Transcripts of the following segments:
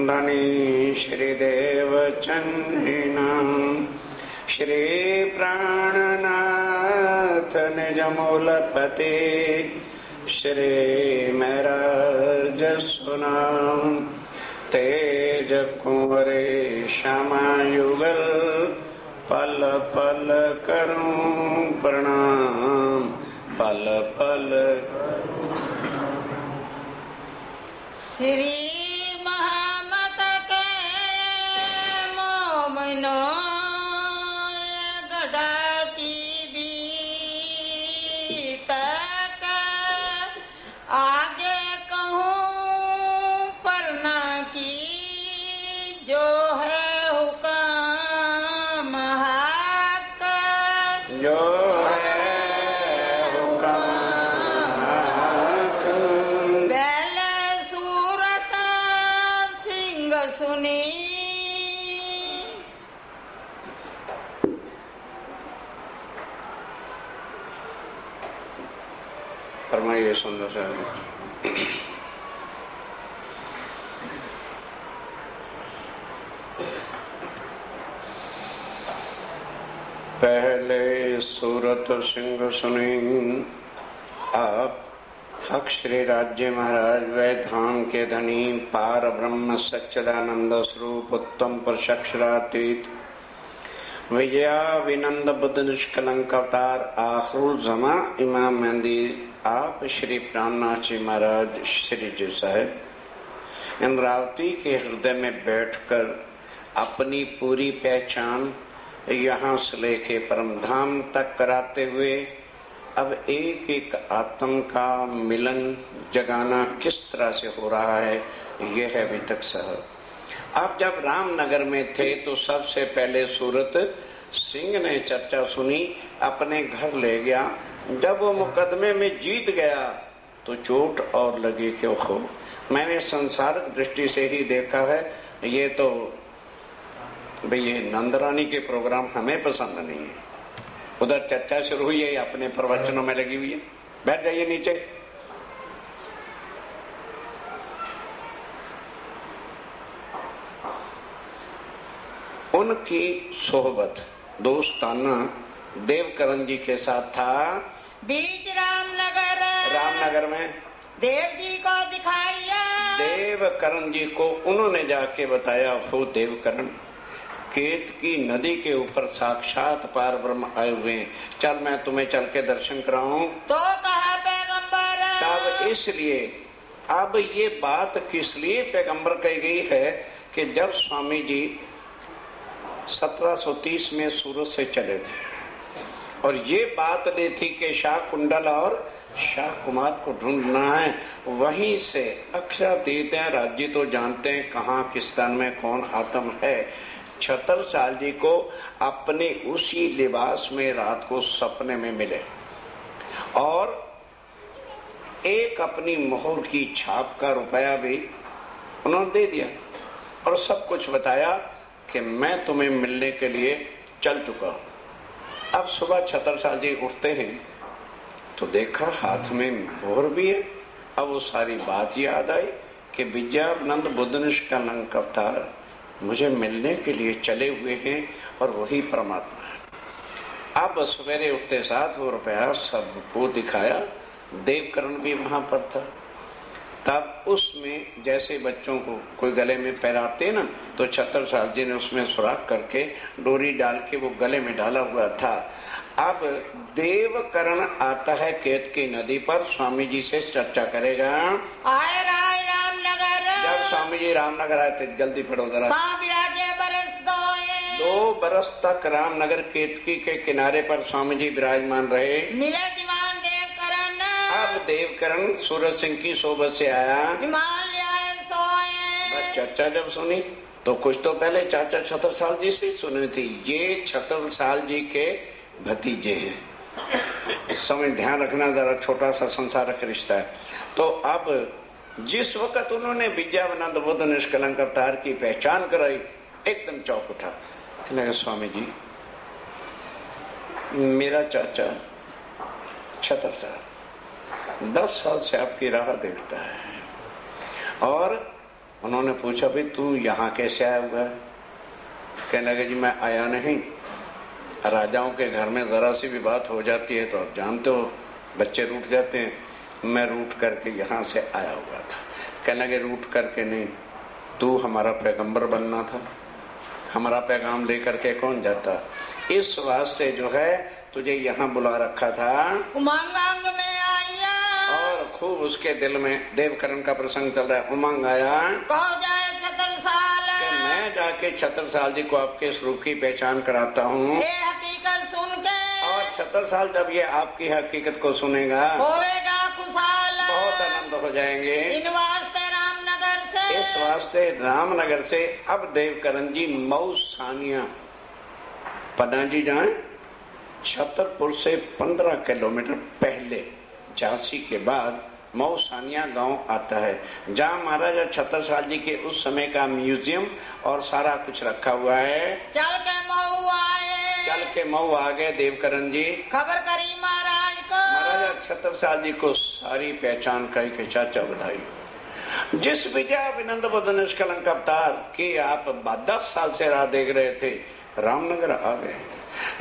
धनी श्रीदेव चन्निनां श्री प्राणनाथ निजमूलपते श्री महराज सुनाम तेज कुंवरे श्यामायुगल पल पल करूं प्रणाम पल पल। श्री महामत के मोमनो गढ़ा की बीत आगे कहूँ परना की जो है हुक्म हक जो फरमाइए सुंदर साहब। पहले सूरत सिंह सुनी आप हक श्री राज्य महाराज वै धाम के धनी पार ब्रह्म सच्चिदानंद स्वरूप उत्तम प्रशक्षरातीत विजया विनंद बुद्ध निष्कलंक अवतार आखिरुल जमा इमाम मेहंदी आप श्री प्राणनाथ जी महाराज श्री जी साहब इंद्रावती के हृदय में बैठकर अपनी पूरी पहचान यहाँ से लेके परम धाम तक कराते हुए अब एक एक आत्म का मिलन जगाना किस तरह से हो रहा है यह है अभी तक सह। आप जब रामनगर में थे तो सबसे पहले सूरत सिंह ने चर्चा सुनी, अपने घर ले गया। जब वो मुकदमे में जीत गया तो चोट और लगी क्यों हो। मैंने संसारिक दृष्टि से ही देखा है, ये तो भाई ये नंदरानी के प्रोग्राम हमें पसंद नहीं है। उधर चर्चा शुरू हुई है, अपने प्रवचनों में लगी हुई है। बैठ जाइए नीचे। उनकी सोहबत दोस्ताना देवकरण जी के साथ था। बीच रामनगर में देव जी को दिखाइए। देवकरण जी को उन्होंने जाके बताया, हो देवकरण केत की नदी के ऊपर साक्षात पार ब्रह्म आए हुए हैं, चल मैं तुम्हें चल के दर्शन कराऊं। तो कहा पैगंबर तब इसलिए अब ये बात किस लिए पैगंबर कही गई है कि जब स्वामी जी 1730 में सूरत से चले थे और ये बात ली थी कि शाह कुंडल और शाह कुमार को ढूंढना है, वहीं से अक्षरातीत है, राज्य तो जानते हैं कहाँ किस स्थान में कौन आत्म है। छतरसाल जी को अपने उसी लिबास में रात को सपने में मिले और एक अपनी मोहर की छाप का रुपया भी उन्होंने दे दिया और सब कुछ बताया कि मैं तुम्हें मिलने के लिए चल चुका हूं। अब सुबह छतरसाल जी उठते हैं तो देखा हाथ में मोहर भी है। अब वो सारी बात याद आई कि विद्यानंद बुद्ध निष्कलंक अवतार मुझे मिलने के लिए चले हुए हैं और वही परमात्मा है। अब सवेरे उठते साथ वो रुपया सबको दिखाया। देवकरण भी वहां पर था। तब उसमें जैसे बच्चों को कोई गले में पहनाते ना, तो छतरसाल जी ने उसमें सुराख करके डोरी डाल के वो गले में डाला हुआ था। अब देवकरण आता है केत की नदी पर, स्वामी जी से चर्चा करेगा। आए रामनगर। जब स्वामी जी रामनगर आए थे, जल्दी पढ़ो जरा। 2 बरस तक रामनगर केतकी के किनारे पर स्वामी जी विराजमान रहे। अब देवकरण सूरज सिंह की सोबत से आया। चर्चा जब सुनी तो कुछ तो पहले चाचा छतरसाल जी से सुनी थी। ये छतरसाल जी के भतीजे हैं। समय ध्यान रखना जरा, छोटा सा संसारक रिश्ता है। तो अब जिस वक्त उन्होंने विद्यानंद बुद्ध निष्कलंक अवतार की पहचान कराई, एकदम चौंक उठा। कहने स्वामी जी मेरा चाचा छतरसाल 10 साल से आपकी राह देखता है और उन्होंने पूछा भाई तू यहाँ कैसे आया हुआ है? कहने लगे जी मैं आया नहीं, राजाओं के घर में जरा सी भी बात हो जाती है तो आप जानते हो बच्चे रूठ जाते हैं, मैं रूठ करके यहाँ से आया हुआ था। कहने लगे रूठ करके नहीं, तू हमारा पैगंबर बनना था, हमारा पैगाम लेकर के कौन जाता, इस वास्ते जो है तुझे यहाँ बुला रखा था। उमंग में आया और खूब उसके दिल में देवकरण का प्रसंग चल रहा है, उमंग आया कहो जाए छत्रसाल कि मैं जाके छत्रसाल जी को आपके स्वरूप की पहचान कराता हूँ। ये हकीकत सुन के और छत्रसाल जब ये आपकी हकीकत को सुनेगा होएगा खुशहाल, बहुत आनंद हो जाएंगे। इन वास्ते रामनगर से, इस वास्ते रामनगर से अब देवकरण जी मऊ सानिया पन्ना जी जाए, छतरपुर से 15 किलोमीटर पहले झांसी के बाद मऊ सानिया गांव आता है, जहां महाराजा छत्रसाल जी के उस समय का म्यूजियम और सारा कुछ रखा हुआ है। चल के मऊ आए, चल के मऊ आ गए देवकरण जी, खबर करी महाराज को, महाराजा छत्रसाल जी को सारी पहचान कही के चाचा बधाई। जिस विजय विनंद बुद्ध निष्कलंक अवतार की आप 10 साल से राह देख रहे थे, रामनगर आ गए।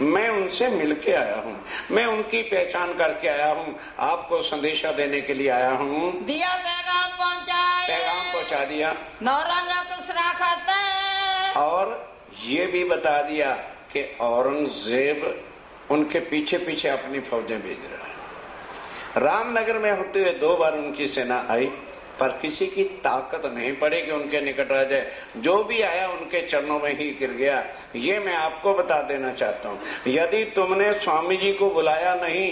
मैं उनसे मिलके आया हूँ, मैं उनकी पहचान करके आया हूँ, आपको संदेशा देने के लिए आया हूँ। दिया पैगाम पहुँचाए, पैगाम पहुँचा दिया, नौरंगा दूसरा खाते, और ये भी बता दिया कि औरंगजेब उनके पीछे पीछे अपनी फौजें भेज रहा है। रामनगर में होते हुए 2 बार उनकी सेना आई, पर किसी की ताकत नहीं पड़ी कि उनके निकट आ जाए। जो भी आया उनके चरणों में ही गिर गया। ये मैं आपको बता देना चाहता हूँ, यदि तुमने स्वामी जी को बुलाया नहीं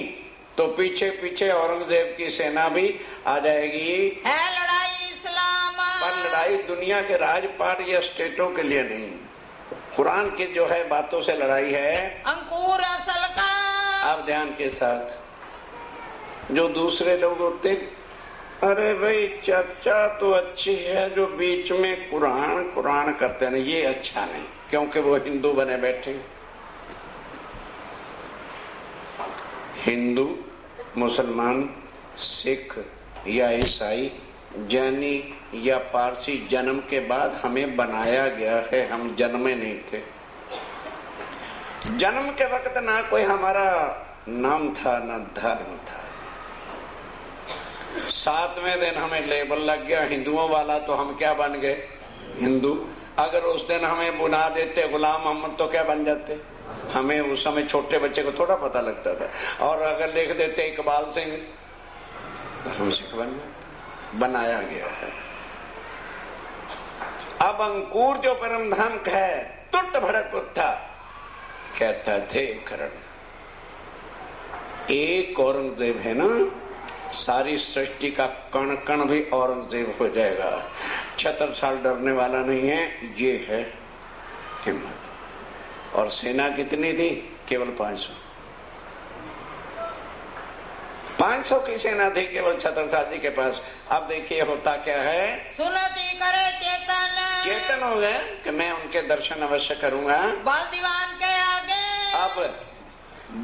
तो पीछे पीछे औरंगजेब की सेना भी आ जाएगी। है लड़ाई इस्लाम, पर लड़ाई दुनिया के राजपाट या स्टेटों के लिए नहीं, कुरान की जो है बातों से लड़ाई है। अंकुर असल का, आप ध्यान के साथ, जो दूसरे लोग होते, अरे भाई चर्चा तो अच्छी है, जो बीच में कुरान कुरान करते हैं ये अच्छा नहीं, क्योंकि वो हिंदू बने बैठे। हिंदू, मुसलमान, सिख या ईसाई, जैनी या पारसी जन्म के बाद हमें बनाया गया है, हम जन्मे नहीं थे। जन्म के वक्त ना कोई हमारा नाम था ना धर्म था। 7वें दिन हमें लेबल लग गया हिंदुओं वाला, तो हम क्या बन गए? हिंदू। अगर उस दिन हमें बुला देते गुलाम मोहम्मद तो क्या बन जाते? हमें उस समय छोटे बच्चे को थोड़ा पता लगता था। और अगर लिख देते इकबाल सिंह तो हम सिख बन जाते। बनाया गया है। अब अंकुर जो परम धाम है, तुट भड़क उठा, कहता थे करण। एक औरंगजेब है ना, सारी सृष्टि का कण कण भी औरंगजेब हो जाएगा। छत्रसाल डरने वाला नहीं है, ये है हिम्मत। और सेना कितनी थी? केवल 500। 500 की सेना थी केवल छत्रसाल जी के पास। अब देखिए होता क्या है, सुनती करे चेतन, चेतन हो गए कि मैं उनके दर्शन अवश्य करूंगा। बल दीवान के आगे, अब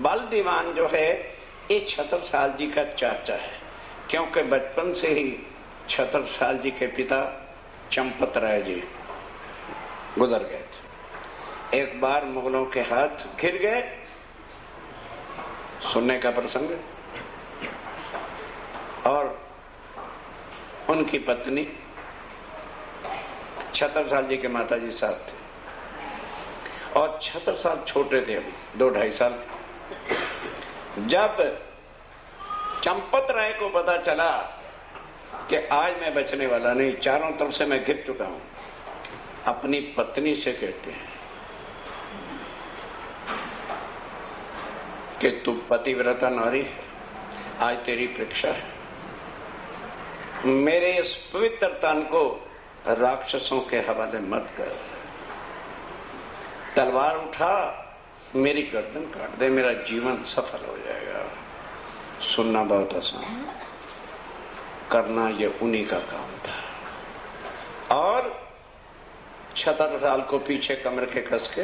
बल दीवान जो है ये छत्रसाल जी का चाचा है, क्योंकि बचपन से ही छत्रसाल जी के पिता चंपत राय जी गुजर गए थे। एक बार मुगलों के हाथ घिर गए, सुनने का प्रसंग, और उनकी पत्नी छत्रसाल जी के माता जी साथ थे, और छत्रसाल छोटे थे, अभी 2-2.5 साल। जब चंपत राय को पता चला कि आज मैं बचने वाला नहीं, चारों तरफ से मैं घिर चुका हूं, अपनी पत्नी से कहते हैं कि तू पतिव्रता नारी है, आज तेरी परीक्षा है। मेरे इस पवित्र तन को राक्षसों के हवाले मत कर। तलवार उठा, मेरी गर्दन काट दे, मेरा जीवन सफल हो जाएगा। सुनना बहुत आसान, करना ये उन्हीं का काम था। और छत्रसाल को पीछे कमर के कस के,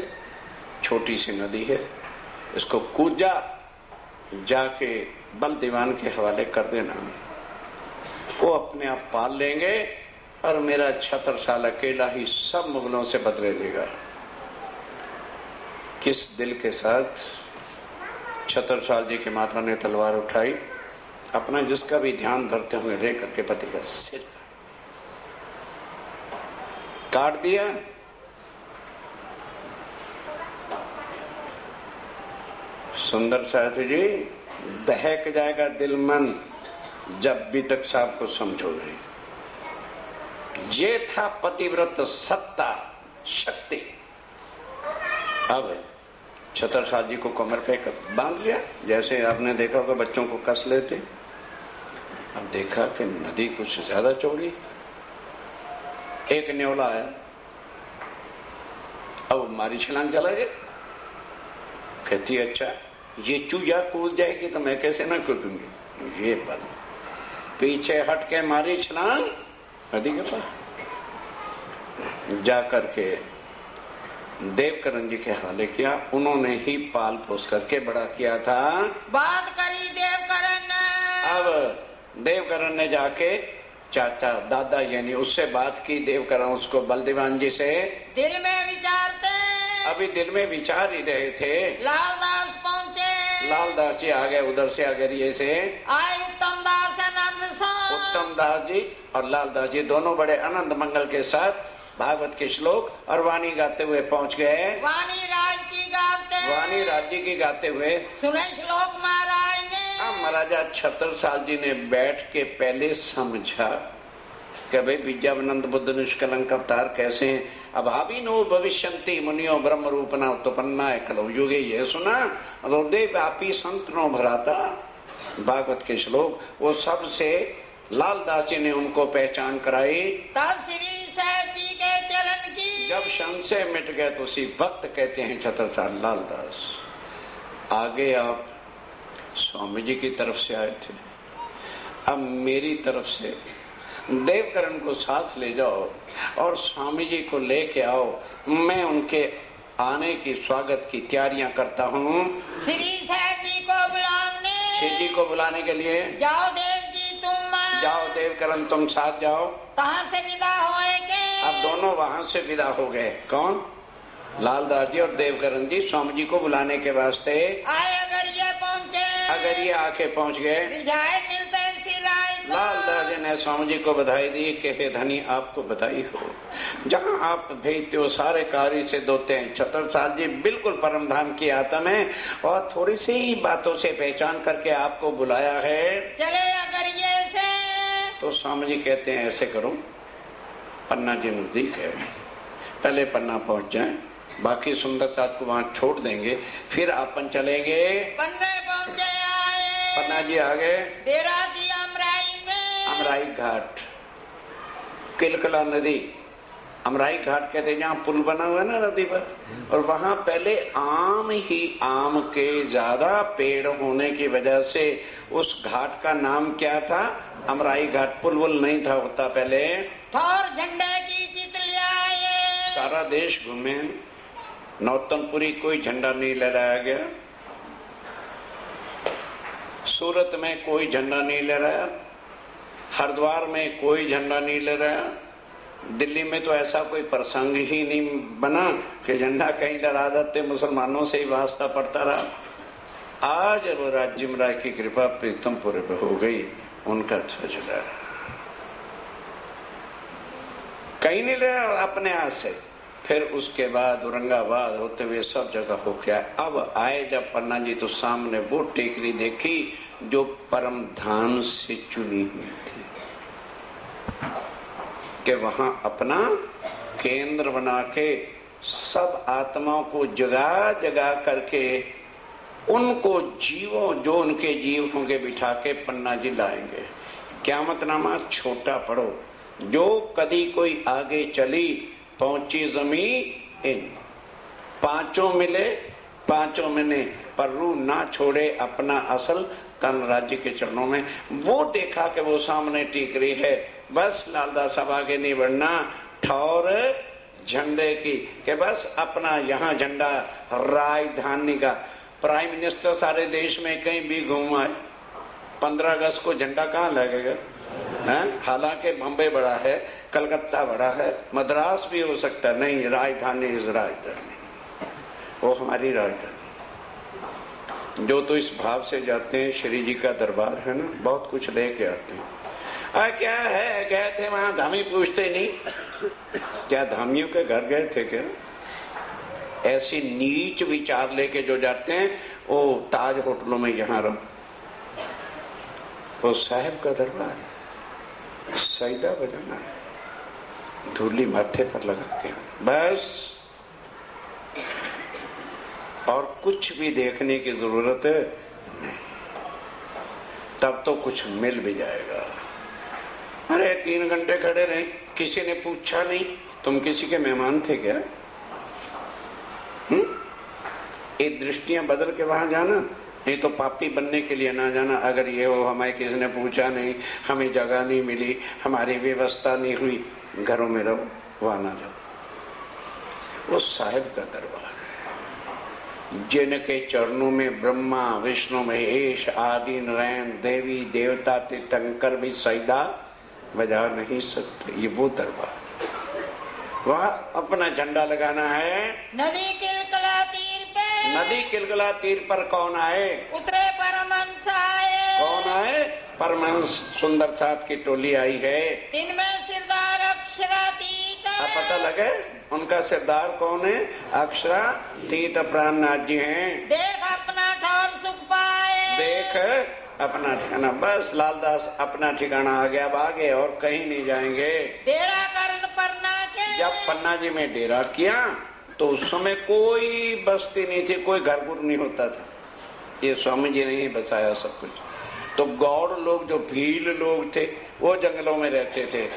छोटी सी नदी है, इसको कूद जाके बल दीवान के हवाले कर देना, वो अपने आप पाल लेंगे और मेरा छत्रसाल अकेला ही सब मुगलों से बदले लेगा। किस दिल के साथ छत्रसाल जी के माता ने तलवार उठाई, अपना जिसका भी ध्यान धरते हुए ले करके पति का सिर काट दिया। सुंदर साथ जी, दहक जाएगा दिल मन जब भी तक साहब को समझोगे। ये था पतिव्रत सत्ता शक्ति। अब छत्रसाल जी को कमर पे बांध लिया, जैसे आपने देखा होगा बच्चों को कस लेते। अब देखा कि नदी कुछ ज्यादा चौड़ी, एक न्योला आया, अब मारी छलांग चला गया। कहती अच्छा ये चूजा कूद जाएगी तो मैं कैसे ना कूदूंगी। ये पल पीछे हट के मारी छलांग नदी के पास जाकर के देवकरण जी के हवाले किया। उन्होंने ही पाल पोस करके बड़ा किया था। बात करी देवकरण ने। अब देवकरण ने जाके चाचा दादा यानी उससे बात की। देवकरण उसको बलदीवान जी से दिल में विचारते, अभी दिल में विचार ही रहे थे। लालदास पहुँचे। लालदास जी आ गए उधर से अगरिये से। आए उत्तम दास आनंद साथ। उत्तम दास जी और लालदास जी दोनों बड़े आनंद मंगल के साथ भागवत के श्लोक और वाणी गाते हुए पहुंच गए। वाणी राज की गाते, वाणी राज्य की गाते हुए सुने श्लोक महाराज ने। अब महाराजा छत्रसाल जी ने बैठ के पहले समझा कि भाई विद्यावनंद बुद्ध निष्कलंक अवतार कैसे हैं। अब अभिनो भविष्यंति मुनियो ब्रह्म रूपना उत्पन्ना है कलौ युगे। ये सुना हृदय व्यापी संत नो भराता भागवत के श्लोक, वो सबसे लालदास जी ने उनको पहचान कराई। तब श्री साहब जी के चरण की जब संशय मिट गए तो उसी वक्त कहते हैं छत्रसाल लालदास आगे आप स्वामी जी की तरफ से आए थे, अब मेरी तरफ से देवकरण को साथ ले जाओ और स्वामी जी को लेके आओ। मैं उनके आने की स्वागत की तैयारियां करता हूँ। श्री साहब जी को बुलाने, श्री जी को बुलाने के लिए जाओ देव जी तुम जाओ, देवकरण तुम साथ जाओ। कहाँ से विदा होएंगे? अब दोनों वहां से विदा हो गए। कौन? लालदास जी और देवकरण जी स्वामी जी को बुलाने के वास्ते आए। अगर ये पहुँचे, अगर ये आके पहुंच गए, रिझाए मिलते सिराय को। लालदास जी ने स्वामी जी को बधाई दी कि हे धनी आपको बधाई हो, जहां आप भेजते हो सारे कार्य से दोते हैं। छत्रसाल जी बिल्कुल परम धाम की आत्म है और थोड़ी सी ही बातों से पहचान करके आपको बुलाया है। चले अगर ये से तो स्वामी जी कहते हैं ऐसे करो, पन्ना जी नजदीक है, पहले पन्ना पहुंच जाए, बाकी सुंदर साथ को वहां छोड़ देंगे, फिर अपन चलेंगे। पन्ने पहुँचे आए। पन्ना जी आ गए। डेरा जी अमराई में। अमराई घाट, किलकला नदी, अमराई घाट कहते हैं जहाँ पुल बना हुआ है ना नदी पर, और वहां पहले आम ही आम के ज्यादा पेड़ होने की वजह से उस घाट का नाम क्या था? अमराई घाट। पुल वुल नहीं था होता पहले। और झंडे की चित ले आए। सारा देश घूमे, नौतनपुरी कोई झंडा नहीं लहराया गया, सूरत में कोई झंडा नहीं लहराया, हरिद्वार में कोई झंडा नहीं लहराया, दिल्ली में तो ऐसा कोई प्रसंग ही नहीं बना कि झंडा कहीं लहरा देते, मुसलमानों से ही वास्ता पड़ता रहा। आज वो राज्य राय की कृपा प्रीतमपुर पे हो गई, उनका ध्वज लहरा, कहीं नहीं लहरा अपने हाथ से। फिर उसके बाद औरंगाबाद होते हुए सब जगह हो गया। अब आए जब पन्ना जी तो सामने वो टेकरी देखी जो परम धाम से चुनी हुई थी कि वहां अपना केंद्र बना के सब आत्माओं को जगा जगा करके उनको जीवों जो उनके जीव होंगे बिठा के पन्ना जी लाएंगे। क़यामतनामा छोटा पढ़ो, जो कदी कोई आगे चली पहुंची जमीन, पांचों मिले पांचों मिले, पर रूह ना छोड़े अपना असल तन राज्य के चरणों में। वो देखा कि वो सामने टीक रही है, बस लालदास साहब आगे नहीं बढ़ना, ठौर झंडे की कि बस अपना यहाँ झंडा राजधानी का। प्राइम मिनिस्टर सारे देश में कहीं भी घूम आए, 15 अगस्त को झंडा कहाँ लगेगा? हालांकि बम्बई बड़ा है, कलकत्ता बड़ा है, मद्रास भी हो सकता है, नहीं राजधानी इस राजधानी, वो हमारी राजधानी। जो तो इस भाव से जाते हैं, श्री जी का दरबार है ना, बहुत कुछ लेके आते हैं। क्या है, गए थे वहां, धामी पूछते नहीं, क्या धामियों के घर गए थे क्या? ऐसी नीच विचार लेके जो जाते हैं, वो ताज होटलों में यहां रहो, वो साहब का दरबार है, सईदा बजाना है, धूली माथे पर लगा के बस, और कुछ भी देखने की जरूरत है नहीं, तब तो कुछ मिल भी जाएगा। अरे 3 घंटे खड़े रहे, किसी ने पूछा नहीं तुम किसी के मेहमान थे क्या? ये दृष्टियां बदल के वहां जाना, नहीं तो पापी बनने के लिए ना जाना। अगर ये हो हमें किसी ने पूछा नहीं, हमें जगह नहीं मिली, हमारी व्यवस्था नहीं हुई, घरों में रहो, वहां ना जाओ। वो साहिब का दरबार है, जिनके चरणों में ब्रह्मा विष्णु महेश आदि नारायण देवी देवता तीर्थंकर भी सईदा बजा नहीं सकते। ये वो दरबार, वहां अपना झंडा लगाना है। नदी किलकला तीर पे, नदी किलकला तीर पर कौन आए? उतरे परमहंस आए। कौन आए? परमहंस सुंदर साथ की टोली आई है। इनमें सिरदार अक्षरातीत, अब पता लगे उनका सिरदार कौन है? अक्षरातीत प्राणनाथ जी हैं। देख अपना ठौर सुख पाए, देख अपना ठिकाना, बस लालदास अपना ठिकाना आ गया, अब आगे और कहीं नहीं जाएंगे। डेरा कर पन्ना के, जब पन्ना जी में डेरा किया तो उस समय कोई बस्ती नहीं थी, कोई घर गुर नहीं होता था, ये स्वामी जी ने ही बसाया सब कुछ। तो गौड़ लोग जो भील लोग थे वो जंगलों में रहते थे।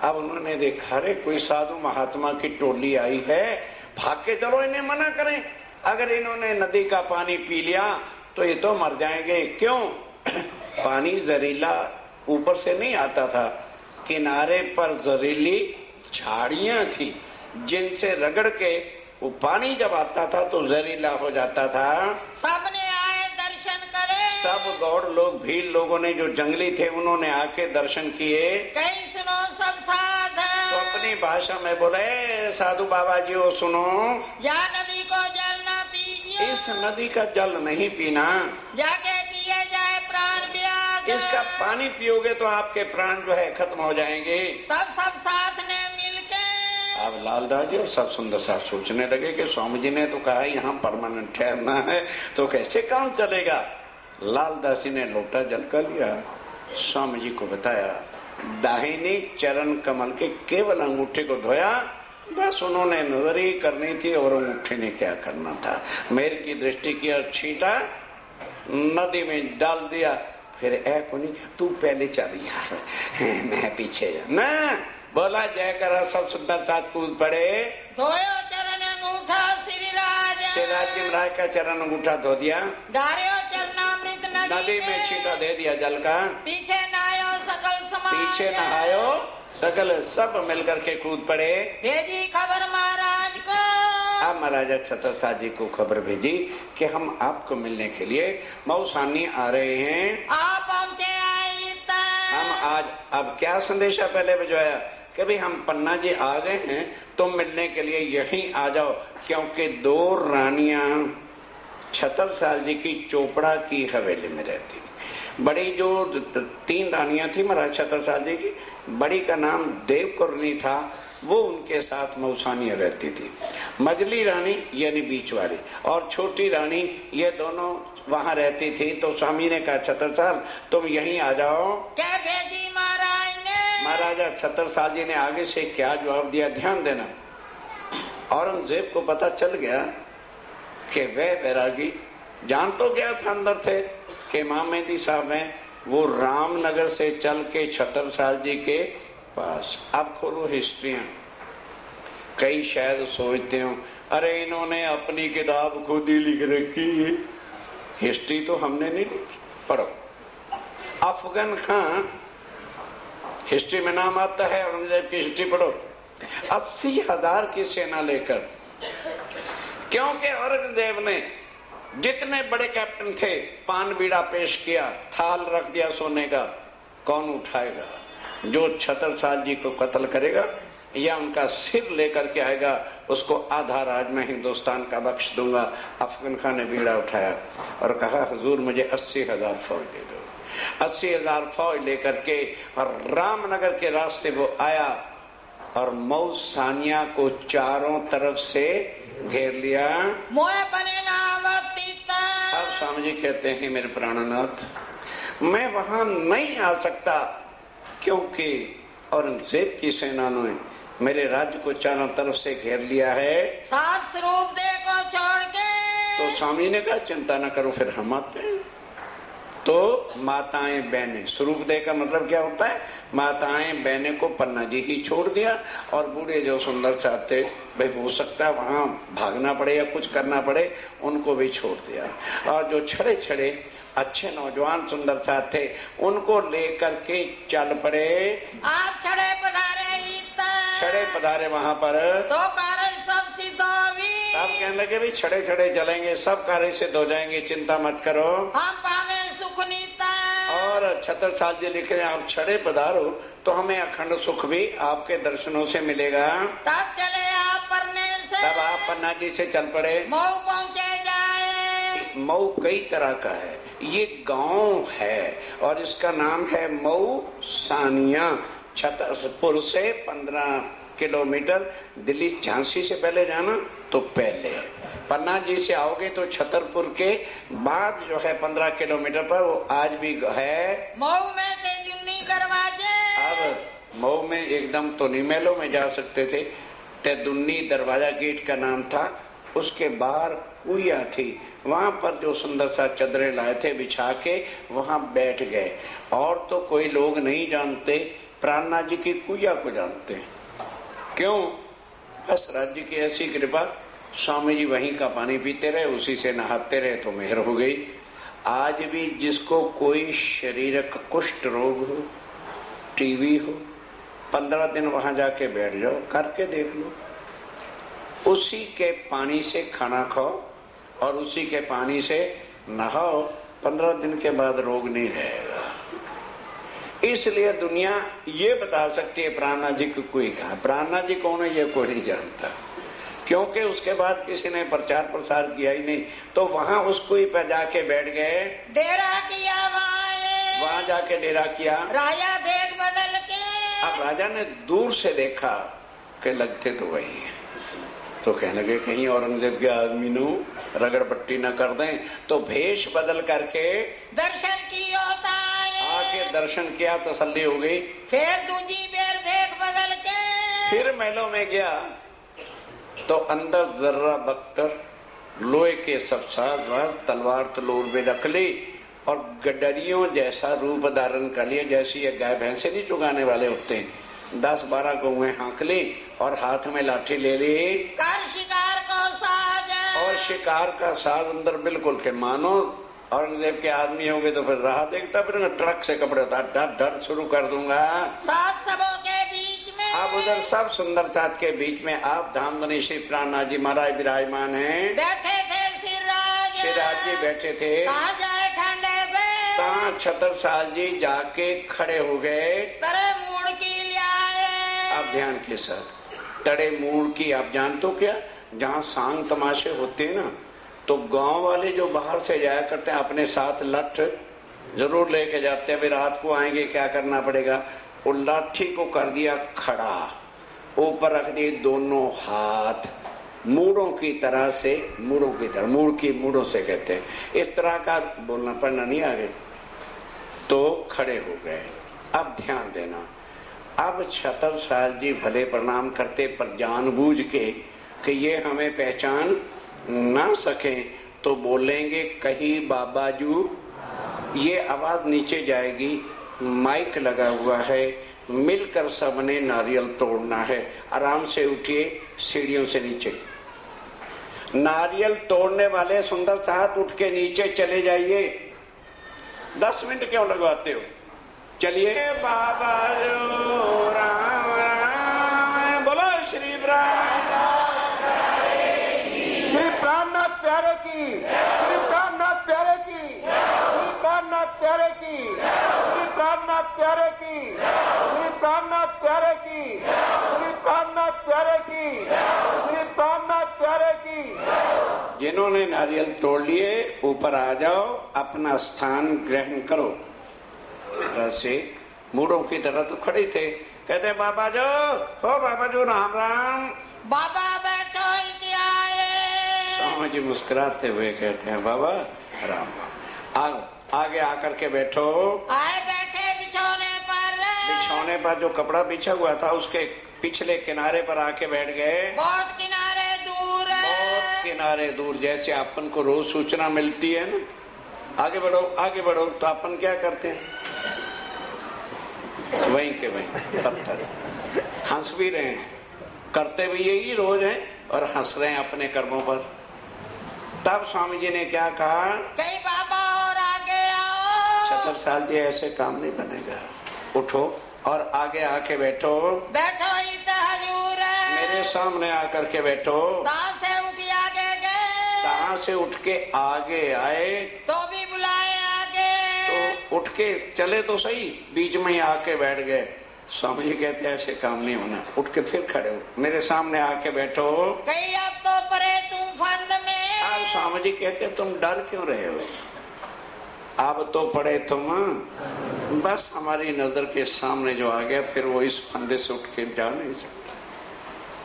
अब उन्होंने देखा रे कोई साधु महात्मा की टोली आई है, भाग के चलो इन्हें मना करें, अगर इन्होंने नदी का पानी पी लिया तो ये तो मर जाएंगे। क्यों? पानी जहरीला ऊपर से नहीं आता था, किनारे पर जहरीली झाड़ियां थी जिनसे रगड़ के वो पानी जब आता था तो जहरीला हो जाता था। सबने आए दर्शन करे, सब गौड़ लोग भील लोगों ने जो जंगली थे उन्होंने आके दर्शन किए। कहीं सुनो सब साथ, तो अपनी भाषा में बोले साधु बाबा जी वो सुनो, जा नदी को जल न पीजिए, इस नदी का जल नहीं पीना, जाके पिए जाए प्राण ब्याज, इसका पानी पियोगे तो आपके प्राण जो है खत्म हो जाएंगे। तब सब साथ ने मिलके, अब लालदास जी और सब सुंदर साथ सोचने लगे कि स्वामी जी ने तो कहा यहाँ परमानेंट ठहरना है, तो कैसे काम चलेगा। लालदास जी ने लोटा जल कर लिया, स्वामी जी को बताया, दाहिनी चरण कमल के केवल अंगूठे को धोया, बस उन्होंने नजर ही करनी थी और अंगूठे ने क्या करना था। मेर की दृष्टि की और छींटा नदी में डाल दिया, फिर ऐ को नहीं तू पहले चल यार मैं पीछे ना, बोला जय करा, सब सुंदर साथ कूद पड़े। धोयो चरण अंगूठा श्रीराज, श्रीराज जी महाराज का चरण अंगूठा धो दिया, डारियो चरणामृत नदी में छींटा दे दिया जल का, पीछे नहायो सकल समाज, पीछे नहायो सकल, सब मिलकर के कूद पड़े। भेजी खबर महाराज को, अब महाराजा छत्रसाल जी को खबर भेजी कि हम आपको मिलने के लिए मऊसानी आ रहे हैं, आप पहुंचे आई हम आज। अब क्या संदेशा पहले भिजवाया कि भाई हम पन्ना जी आ गए हैं, तुम मिलने के लिए यहीं आ जाओ, क्योंकि 2 रानियां छत्रसाल जी की चोपड़ा की हवेली में रहती थी। बड़ी जो 3 रानियां थी महाराज छत्रसाल जी की, बड़ी का नाम देवकुरनी था, वो उनके साथ मऊसानियां रहती थी। मजली रानी यानी बीच वाली और छोटी रानी, ये दोनों वहां रहती थी। तो स्वामी ने कहा छत्रसाल तुम यहीं आ जाओ। क्या भेजी महाराज ने? महाराजा छत्रसाल जी ने आगे से क्या जवाब दिया, ध्यान देना। औरंगजेब को पता चल गया कि वह बैरागी जान तो गया था अंदर थे कि इमाम मेहदी साहब हैं, वो रामनगर से चल के छत्रसाल जी के पास। अब खोलो हिस्ट्रियां, कई शायद सोचते हो अरे इन्होंने अपनी किताब खुद ही लिख रखी, हिस्ट्री तो हमने नहीं लिखी। पढ़ो, अफगन खां हिस्ट्री में नाम आता है, औरंगजेब की हिस्ट्री पढ़ो। 80,000 की सेना लेकर, क्योंकि औरंगजेब ने जितने बड़े कैप्टन थे पान बीड़ा पेश किया, थाल रख दिया सोने का, कौन उठाएगा। जो छत्रसाल जी को कत्ल करेगा या उनका सिर लेकर के आएगा उसको आधा राज में हिंदुस्तान का बख्श दूंगा। अफगन खान ने बीड़ा उठाया और कहा हुजूर मुझे 80,000 फौज दे दो। 80,000 फौज लेकर के और रामनगर के रास्ते वो आया और मऊ सानिया को चारों तरफ से घेर लिया। अब स्वामी जी कहते हैं मेरे प्राणनाथ मैं वहां नहीं आ सकता क्योंकि औरंगजेब की सेना ने मेरे राज्य को चारों तरफ से घेर लिया है। सात स्वरूप दे को छोड़ के। तो स्वामी ने कहा चिंता न करो फिर हम आते हैं। तो माताएं बहनें, स्वरूप दे का मतलब क्या होता है? माताएं बहनें को पन्ना जी ही छोड़ दिया और बूढ़े जो सुंदर चाहते भाई हो सकता है वहां भागना पड़े या कुछ करना पड़े उनको भी छोड़ दिया। और जो छड़े छड़े अच्छे नौजवान सुंदर चाहते उनको लेकर के चल पड़े। आप छड़े पधारे वहां पर तो कार्य सब सिद्ध होगी। आप कहने लगे भाई छड़े छड़े चलेंगे सब कार्य सिद्ध हो जाएंगे चिंता मत करो हम पावे सुख नीता। और छत्रसाल जी लिख रहे हैं आप छड़े पधारो तो हमें अखंड सुख भी आपके दर्शनों से मिलेगा। तब चले आप पन्ने से। तब आप पन्ना जी से चल पड़े। मऊ पहुँचे जाए। मऊ कई तरह का है, ये गांव है और इसका नाम है मऊ सानिया। छतरपुर से 15 किलोमीटर, दिल्ली झांसी से पहले जाना तो पहले, पन्ना जी से आओगे तो छतरपुर के बाद जो है 15 किलोमीटर पर वो आज भी है। मऊ में तेजुन्नी दरवाजे। अब मऊ में एकदम तो नहीं महलों में जा सकते थे, तेजुन्नी दरवाजा गेट का नाम था। उसके बाहर कुइया थी, वहां पर जो सुंदर सा चदरे लाए थे बिछा के वहां बैठ गए। और तो कोई लोग नहीं जानते, प्राणनाथ जी की कुइया को जानते हैं। क्यों? बस राज्य की ऐसी कृपा, स्वामी जी वहीं का पानी पीते रहे, उसी से नहाते रहे तो मेहर हो गई। आज भी जिसको कोई शारीरिक कुष्ठ रोग हो, टीवी हो, 15 दिन वहां जाके बैठ जाओ, करके देख लो। उसी के पानी से खाना खाओ और उसी के पानी से नहाओ, 15 दिन के बाद रोग नहीं रहेगा। इसलिए दुनिया ये बता सकती है प्राणनाथ जी को कोई कहा, प्राणनाथ जी कौन है ये कोई नहीं जानता, क्योंकि उसके बाद किसी ने प्रचार प्रसार किया ही नहीं। तो वहां उस कुई पे जाके बैठ गए, डेरा किया वहां जाके डेरा किया। राजा भेद बदल के। अब राजा ने दूर से देखा कि लगते तो वही है, तो कहने लगे कहीं औरंगजेब के आदमी नु रगड़ पट्टी न कर दें, तो भेष बदल करके दर्शन की होता है। आके दर्शन किया, तसल्ली हो गई। फिर दूजी बेर भेद बदल के फिर महलों में गया तो अंदर जर्रा बख्तर लोहे के सब साज तलवार तलोर में रख ली और गडरियों जैसा रूप धारण कर लिया, जैसी ये गाय भैंसे नहीं चुगाने वाले होते हैं। 10-12 गौएं हाँक ली और हाथ में लाठी ले ली। कर शिकार को साज। और शिकार का साज अंदर बिल्कुल के मानो औरंगजेब के आदमी होंगे तो फिर राह देखता, फिर ट्रक से कपड़े उतार डर शुरू कर दूंगा। सात सबों के बीच में। अब उधर सब सुंदर साथ के बीच में आप धामधनी श्री प्राणनाथ जी महाराज विराजमान हैं। बैठे थे सिराज जी बैठे थे। कहाँ जाए ठंडे पे? कहाँ छत्रसाल जी जाके खड़े हो गए। तड़े मूड़ की लियाए। आप ध्यान के साथ, तड़े मूड़ की आप जानते हो क्या? जहाँ सांग तमाशे होते हैं ना, तो गांव वाले जो बाहर से जाया करते हैं अपने साथ लठ जरूर लेके जाते हैं, वे रात को आएंगे क्या करना पड़ेगा। वो लाठी को कर दिया खड़ा, ऊपर रख दिए दोनों हाथ मूड़ों की तरह से, मूड़ों की तरह, मूड़ की मूड़ों से कहते हैं, इस तरह का बोलना पड़ना नहीं आगे। तो खड़े हो गए। अब ध्यान देना, अब छत्रसाल जी भले प्रणाम करते पर जानबूझ के कि ये हमें पहचान ना सके तो बोलेंगे कहीं बाबाजू, ये आवाज नीचे जाएगी, माइक लगा हुआ है, मिलकर सबने नारियल तोड़ना है। आराम से उठिए सीढ़ियों से नीचे, नारियल तोड़ने वाले सुंदर साहब उठ के नीचे चले जाइए। 10 मिनट क्यों लगवाते हो? चलिए बाबाजू राम राम, बोलो श्री प्राणनाथ प्यारे की, श्री प्राणनाथ प्यारे की, श्री प्राणनाथ प्यारे की, श्री प्राणनाथ प्यारे की, श्री की, श्री प्राणनाथ प्यारे की, श्री प्राणनाथ प्यारे की। जिन्होंने नारियल तोड़ लिए ऊपर आ जाओ, अपना स्थान ग्रहण करो। से मूढ़ों की तरह तो खड़े थे, कहते बाबा जो हो, बाबा जो राम राम। बाबा बैठो आए। स्वामी जी मुस्कुराते हुए कहते हैं बाबा राम राम, आगे आकर के बैठो। आए बैठे बिछौने पर जो कपड़ा बिछा हुआ था उसके पिछले किनारे पर आके बैठ गए। बहुत किनारे दूर, जैसे अपन को रोज सूचना मिलती है ना, आगे बढ़ो, तो अपन क्या करते हैं, वहीं के वहीं पत्थर। हंस भी रहे हैं, करते भी यही रोज हैं और हंस रहे हैं अपने कर्मों पर। तब स्वामी जी ने क्या कहा, कहीं बाबा और आगे आओ। छतरसाल जी ऐसे काम नहीं बनेगा, उठो और आगे आके बैठो। हजूर मेरे सामने आकर के बैठो। कहाँ से उठ के आगे आए तो भी बुलाए आगे, तो उठ के चले तो सही, बीच में ही आके बैठ गए। स्वामी जी कहते हैं ऐसे काम नहीं होना, उठ के फिर खड़े हो, मेरे सामने आके बैठो। कहीं अब तो पड़े तुम फंद में। अब स्वामी जी कहते तुम डर क्यों रहे हो, अब तो पड़े तुम, बस हमारी नजर के सामने जो आ गया, फिर वो इस फंदे से उठ के जा नहीं सकता।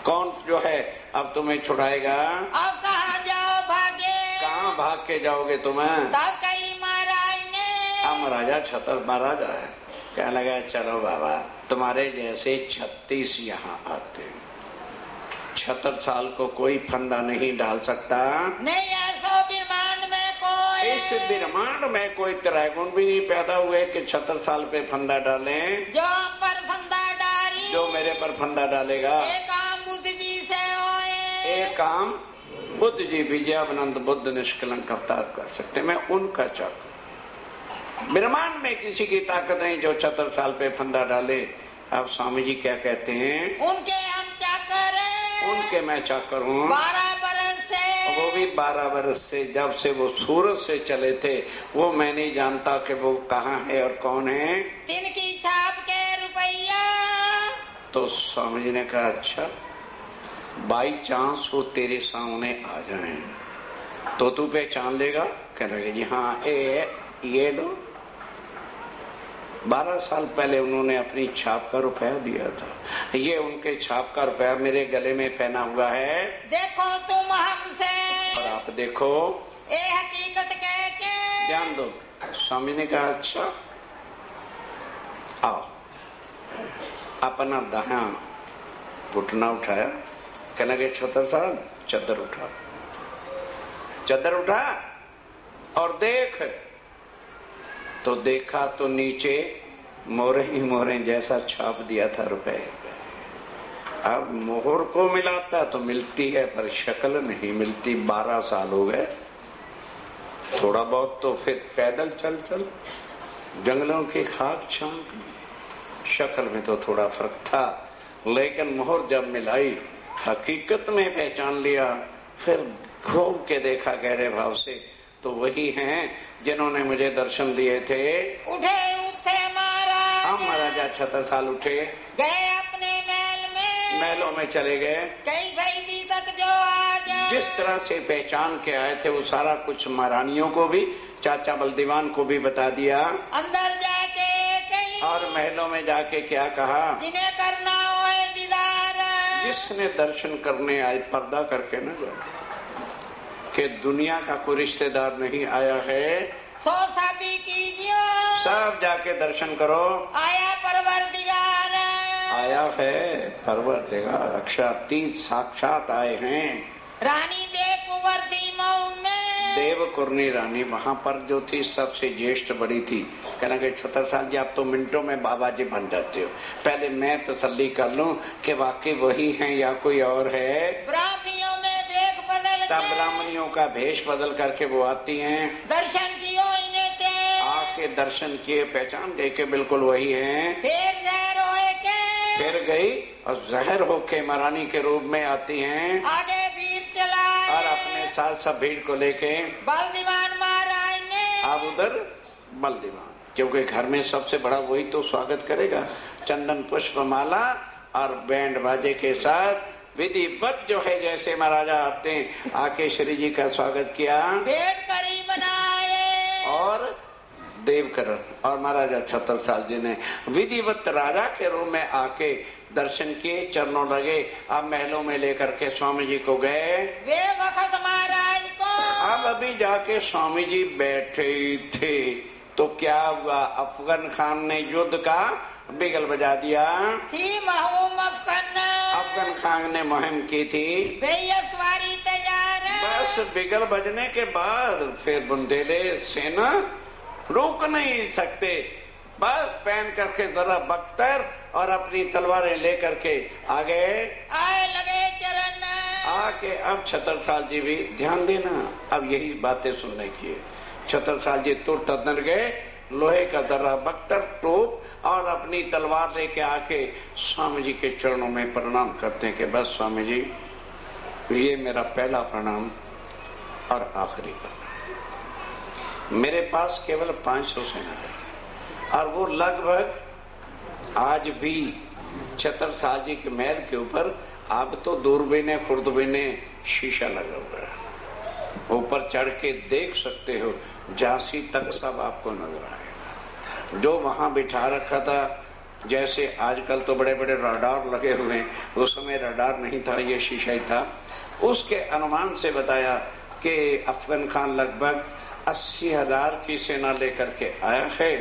कौन जो है अब तुम्हें छुड़ाएगा। अब कहाँ जाओ भागे, कहाँ भाग के जाओगे तुम्हें। तब कहीं महाराज ने, अब महाराजा छतर महाराजा है, क्या लगा चलो बाबा तुम्हारे जैसे 36 यहाँ आते, 76 को कोई फंदा नहीं डाल सकता। नहीं ऐसा ब्रह्मांड में कोई, इस ब्रह्मांड में कोई त्रैगुण भी नहीं पैदा हुए कि 76 पे फंदा डाले। जो पर फंदा डाली, जो मेरे पर फंदा डालेगा, एक काम बुद्ध जी से होए। एक काम बुद्ध जी, विजयानंद बुद्ध निष्कलंक अवतार कर सकते, मैं उनका चाक। ब्रह्मांड में किसी की ताकत नहीं जो 76 पे फंदा डाले। अब स्वामी जी क्या कहते हैं, उनके हम चाकर हैं, उनके मैं चाकर हूँ। 12 बरस से, वो भी 12 बरस से, जब से वो सूरत से चले थे, वो मैं नहीं जानता कि वो कहाँ है और कौन है। तिनकी छाप के रुपया। तो स्वामी जी ने कहा अच्छा, बाई चांस वो तेरे सामने आ जाए तो तू पहचान लेगा। कह रहे जी हाँ, ये लो। 12 साल पहले उन्होंने अपनी छाप का रुपया दिया था, ये उनके छाप का रुपया मेरे गले में पहना हुआ है। देखो तुम हमसे, और आप देखो, ये हकीकत कह के ध्यान दो। स्वामी ने कहा अच्छा आओ। अपना दायां घुटना उठाया, कहने लगे छतरसाल चद्दर उठा, चद्दर उठा और देख। तो देखा तो नीचे मोहरे ही मोहरे जैसा छाप दिया था रुपए। अब मोहर को मिलाता तो मिलती है पर शक्ल नहीं मिलती। 12 साल हो गए, थोड़ा बहुत तो फिर पैदल चल जंगलों की खाक छांक, शक्ल में तो थोड़ा फर्क था, लेकिन मोहर जब मिलाई हकीकत में पहचान लिया। फिर घूम के देखा गहरे भाव से, तो वही हैं जिन्होंने मुझे दर्शन दिए थे। उठे महाराज, हम महाराजा छतरसाल उठे, गए अपने महलों में चले गए। कई भाई तक जो आज जिस तरह से पहचान के आए थे वो सारा कुछ महारानियों को भी, चाचा बलदीवान को भी बता दिया। अंदर जाके कहीं, और महलों में जाके क्या कहा, जिन्हें करना हो दीदार, जिसने दर्शन करने आए पर्दा करके न जाए, कि दुनिया का कोई रिश्तेदार नहीं आया है, सो सभी कीजिए, सब जाके दर्शन करो। आया परवरदिगार, आया है परवरदिगार, अक्षरातीत साक्षात आए हैं। रानी देव कुंवर थी मऊ में, देवकुरनी रानी वहां पर जो थी सबसे ज्येष्ठ बड़ी थी। कहना कि छतरसाल जी आप तो मिनटों में बाबा जी बन जाते हो, पहले मैं तसल्ली कर लूं कि वाकई वही हैं या कोई और है। ब्राह्मणियों में भेष बदल, तब ब्राह्मणियों का भेष बदल करके वो आती हैं। दर्शन कियो इन्हें ते, आके दर्शन किए, पहचान गए कि बिल्कुल वही हैं। फिर जहर होए के, फिर गई और जहर होके महारानी के रूप में आती हैं। आगे भीड़ चलाए और अपने साथ सब भीड़ को लेके बलदीवान महाराज ने, अब उधर बलदीवान, क्योंकि घर में सबसे बड़ा वही तो स्वागत करेगा। चंदन पुष्प माला और बैंड बाजे के साथ विधिवत जो है जैसे महाराजा आते हैं आके श्री जी का स्वागत किया, भेंट करी बनाए और देवकरण और महाराजा छत्रसाल जी ने विधिवत राजा के रूप में आके दर्शन किए, चरणों लगे। अब महलों में लेकर के स्वामी जी को गए। वे वक्त महाराज को अब अभी जाके स्वामी जी बैठे थे तो क्या हुआ, अफगन खान ने युद्ध का बिगल बजा दिया। थी महूम अफगन खान ने मुहिम की थी, सवारी तैयार। बस बिगल बजने के बाद फिर बुंदेले सेना रोक नहीं सकते, बस पहन करके जरा बख्तर और अपनी तलवारें लेकर के आगे आए लगे चरण। आके अब छत्रसाल जी भी ध्यान देना, अब यही बातें सुनने की। छत्रसाल जी तुरंत अंदर गए, लोहे का दर्रा बख्तर टोप और अपनी तलवार लेके आके स्वामी जी के चरणों में प्रणाम करते हैं कि बस स्वामी जी ये मेरा पहला प्रणाम और आखिरी प्रणाम। मेरे पास केवल 500 सेना है और वो लगभग आज भी छत्रसाल जी के महल के ऊपर अब तो दूरबीने खुर्दबीने शीशा लगा हुआ है, ऊपर चढ़ के देख सकते हो, झांसी तक सब आपको नजर आएगा। जो वहां बिठा रखा था, जैसे आजकल तो बड़े बड़े रडार लगे हुए हैं, उस समय रडार नहीं था, ये शीशा ही था। उसके अनुमान से बताया कि अफगन खान लगभग 80,000 की सेना लेकर के आया है,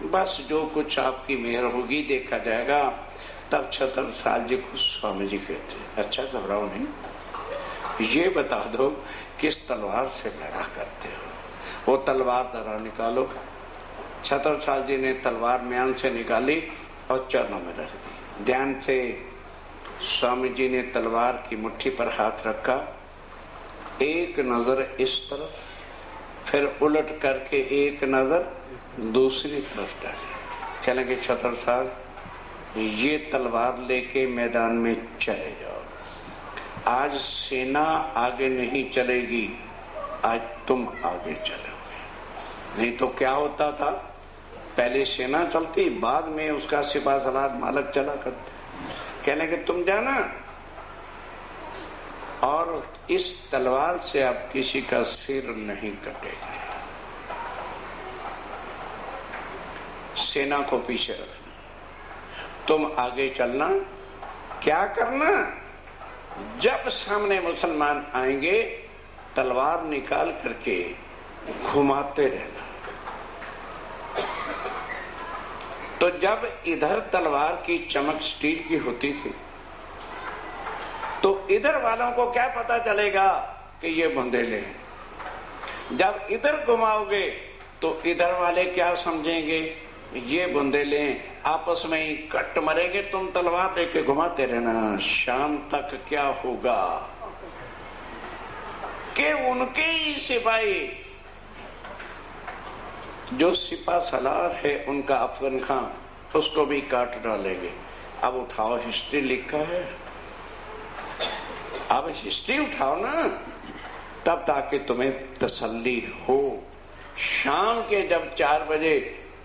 बस जो कुछ आपकी मेहर होगी देखा जाएगा। तब छत्रसाल जी को स्वामी जी कहते, अच्छा घबराओ नहीं, ये बता दो किस तलवार से लड़ा करते हो, वो तलवार जरा निकालो। छत्रसाल जी ने तलवार म्यान से निकाली और चरणों में रख दी। ध्यान से स्वामी जी ने तलवार की मुट्ठी पर हाथ रखा, एक नजर इस तरफ, फिर उलट करके एक नजर दूसरी तरफ डाली। कहने के छत्रसाल ये तलवार लेके मैदान में चले जाओ, आज सेना आगे नहीं चलेगी, आज तुम आगे चलोगे। नहीं तो क्या होता था, पहले सेना चलती, बाद में उसका सिपा सलार मालक चला करते। कहने के तुम जाना और इस तलवार से अब किसी का सिर नहीं कटेगा, सेना को पीछे रखना, तुम आगे चलना। क्या करना, जब सामने मुसलमान आएंगे तलवार निकाल करके घुमाते रहना। तो जब इधर तलवार की चमक स्टील की होती थी तो इधर वालों को क्या पता चलेगा कि ये बुंदेले हैं। जब इधर घुमाओगे तो इधर वाले क्या समझेंगे, ये बुंदेले हैं, आपस में ही कट मरेंगे। तुम तलवार लेके घुमाते रहना, शाम तक क्या होगा कि उनके ही सिपाही जो सिपा सलार है उनका अफगन खान, उसको भी काट डालेंगे। अब उठाओ, हिस्ट्री लिखा है, अब हिस्ट्री उठाओ ना, तब ताकि तुम्हें तसल्ली हो। शाम के जब 4 बजे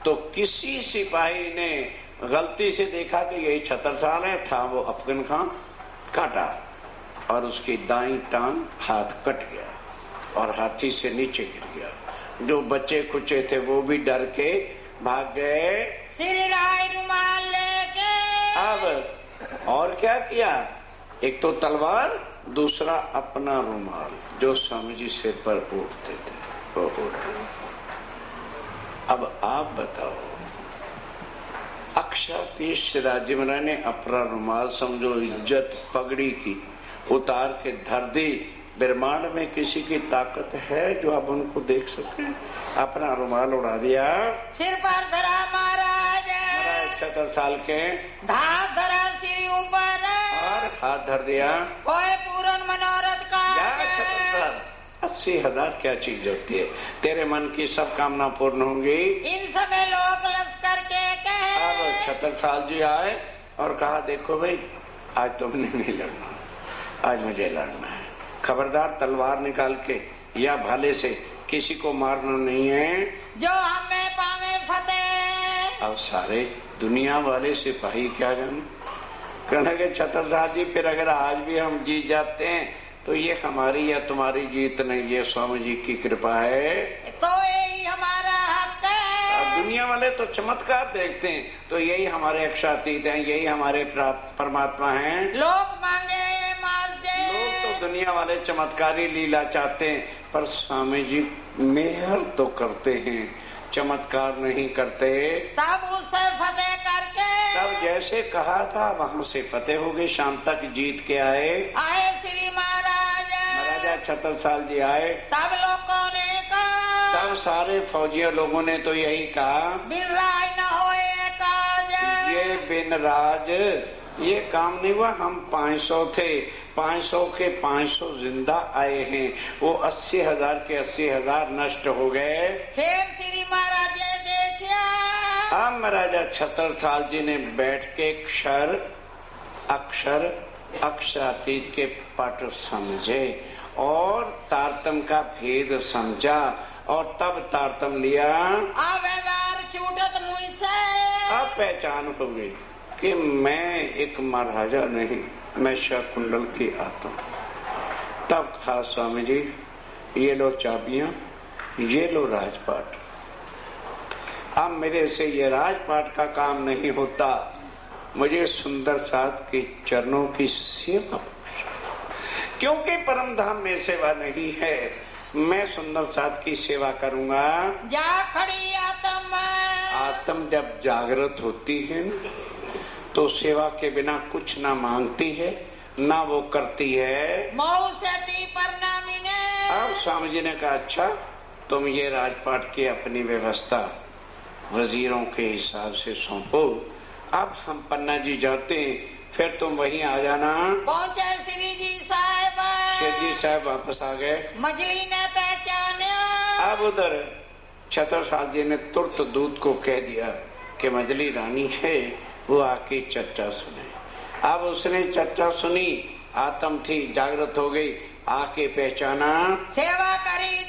तो किसी सिपाही ने गलती से देखा कि यही छत्रसाल है, था वो अफगन खान, काटा और उसकी दाईं टांग हाथ कट गया और हाथी से नीचे गिर गया। जो बच्चे खुचे थे वो भी डर के भाग गए, श्री राय रुमाल लेके। अब और क्या किया, एक तो तलवार, दूसरा अपना रुमाल जो स्वामी जी सिर पर ओढ़ते थे वो ओढ़ा। अब आप बताओ, अक्षातीश शिवाजी महाराज ने अपना रुमाल, समझो इज्जत पगड़ी की, उतार के धर दी। ब्रह्मांड में किसी की ताकत है जो आप उनको देख सके? अपना रुमाल उड़ा दिया, सिर पर धरा महाराज, 76 के धाक धरा सिर ऊपर और हाथ धर दिया, कोई पूर्ण मनोरथ का। 80,000 क्या चीज होती है, तेरे मन की सब कामना पूर्ण होंगी। इन समय लोग लश्कर के कहे। अब 76 जी आए और कहा, देखो भाई आज तुमने नहीं लड़ना, आज मुझे लड़ना है। खबरदार तलवार निकाल के या भाले से किसी को मारना नहीं है, जो हमें पावे फतेह। अब सारे दुनिया वाले सिपाही क्या जाने, कहने लगे छत्रसाल जी फिर अगर आज भी हम जीत जाते हैं तो ये हमारी या तुम्हारी जीत नहीं, ये स्वामी जी की कृपा है, तो यही हमारा हक है। दुनिया वाले तो चमत्कार देखते हैं, तो यही हमारे अक्षातीत हैं, यही हमारे परमात्मा हैं। लोग मांगे माल दे, लोग तो दुनिया वाले चमत्कारी लीला चाहते हैं, पर स्वामी जी मेहर तो करते हैं, चमत्कार नहीं करते। तब उससे फतेह करके, तब जैसे कहा था वहाँ से फतेह हो गई, शाम तक जीत के आए श्री महाराजा छत्रसाल जी आए। तब लोगों ने कहा, तब सारे फौजियों लोगों ने तो यही कहा, बिन राज न होए काज, ये बिन राज ये काम नहीं हुआ। हम 500 थे, 500 के 500 जिंदा आए हैं, वो 80,000 के 80,000 नष्ट हो गए। फिर श्री महाराज ने देखा, अब महाराजा छत्रसाल जी ने बैठ के क्षर अक्षर अक्षरातीत के पट समझे और तारतम का भेद समझा, और तब तारतम लिया। आवेदार छूटत मुझसे, अब पहचान हो गई कि मैं एक महाराजा नहीं, मैं शाकुंडल की आत्मा। तब कहा स्वामी जी ये लो चाबियां, ये लो राजपाट। अब मेरे से ये राजपाट का काम नहीं होता, मुझे सुंदर साथ के चरणों की सेवा, क्योंकि परम धाम में सेवा नहीं है, मैं सुंदर साथ की सेवा करूंगा। जा खड़ी आत्मा, आत्म जब जागृत होती है तो सेवा के बिना कुछ ना मांगती है ना वो करती है। मऊ से दी प्रणामी ने। अब स्वामी जी ने कहा अच्छा तुम ये राजपाट की अपनी व्यवस्था वजीरों के हिसाब से सौंपो, अब हम पन्ना जी जाते हैं, फिर तुम वहीं आ जाना। पहुंचे श्री जी साहब, श्री जी साहब वापस आ गए। मछली ने पहचाना। अब उधर छत्रसाल जी ने तुरंत दूत को कह दिया कि मछली रानी है, वो आके चर्चा सुने। अब उसने चर्चा सुनी, आत्म थी, जागृत हो गई, आके पहचाना, सेवा करी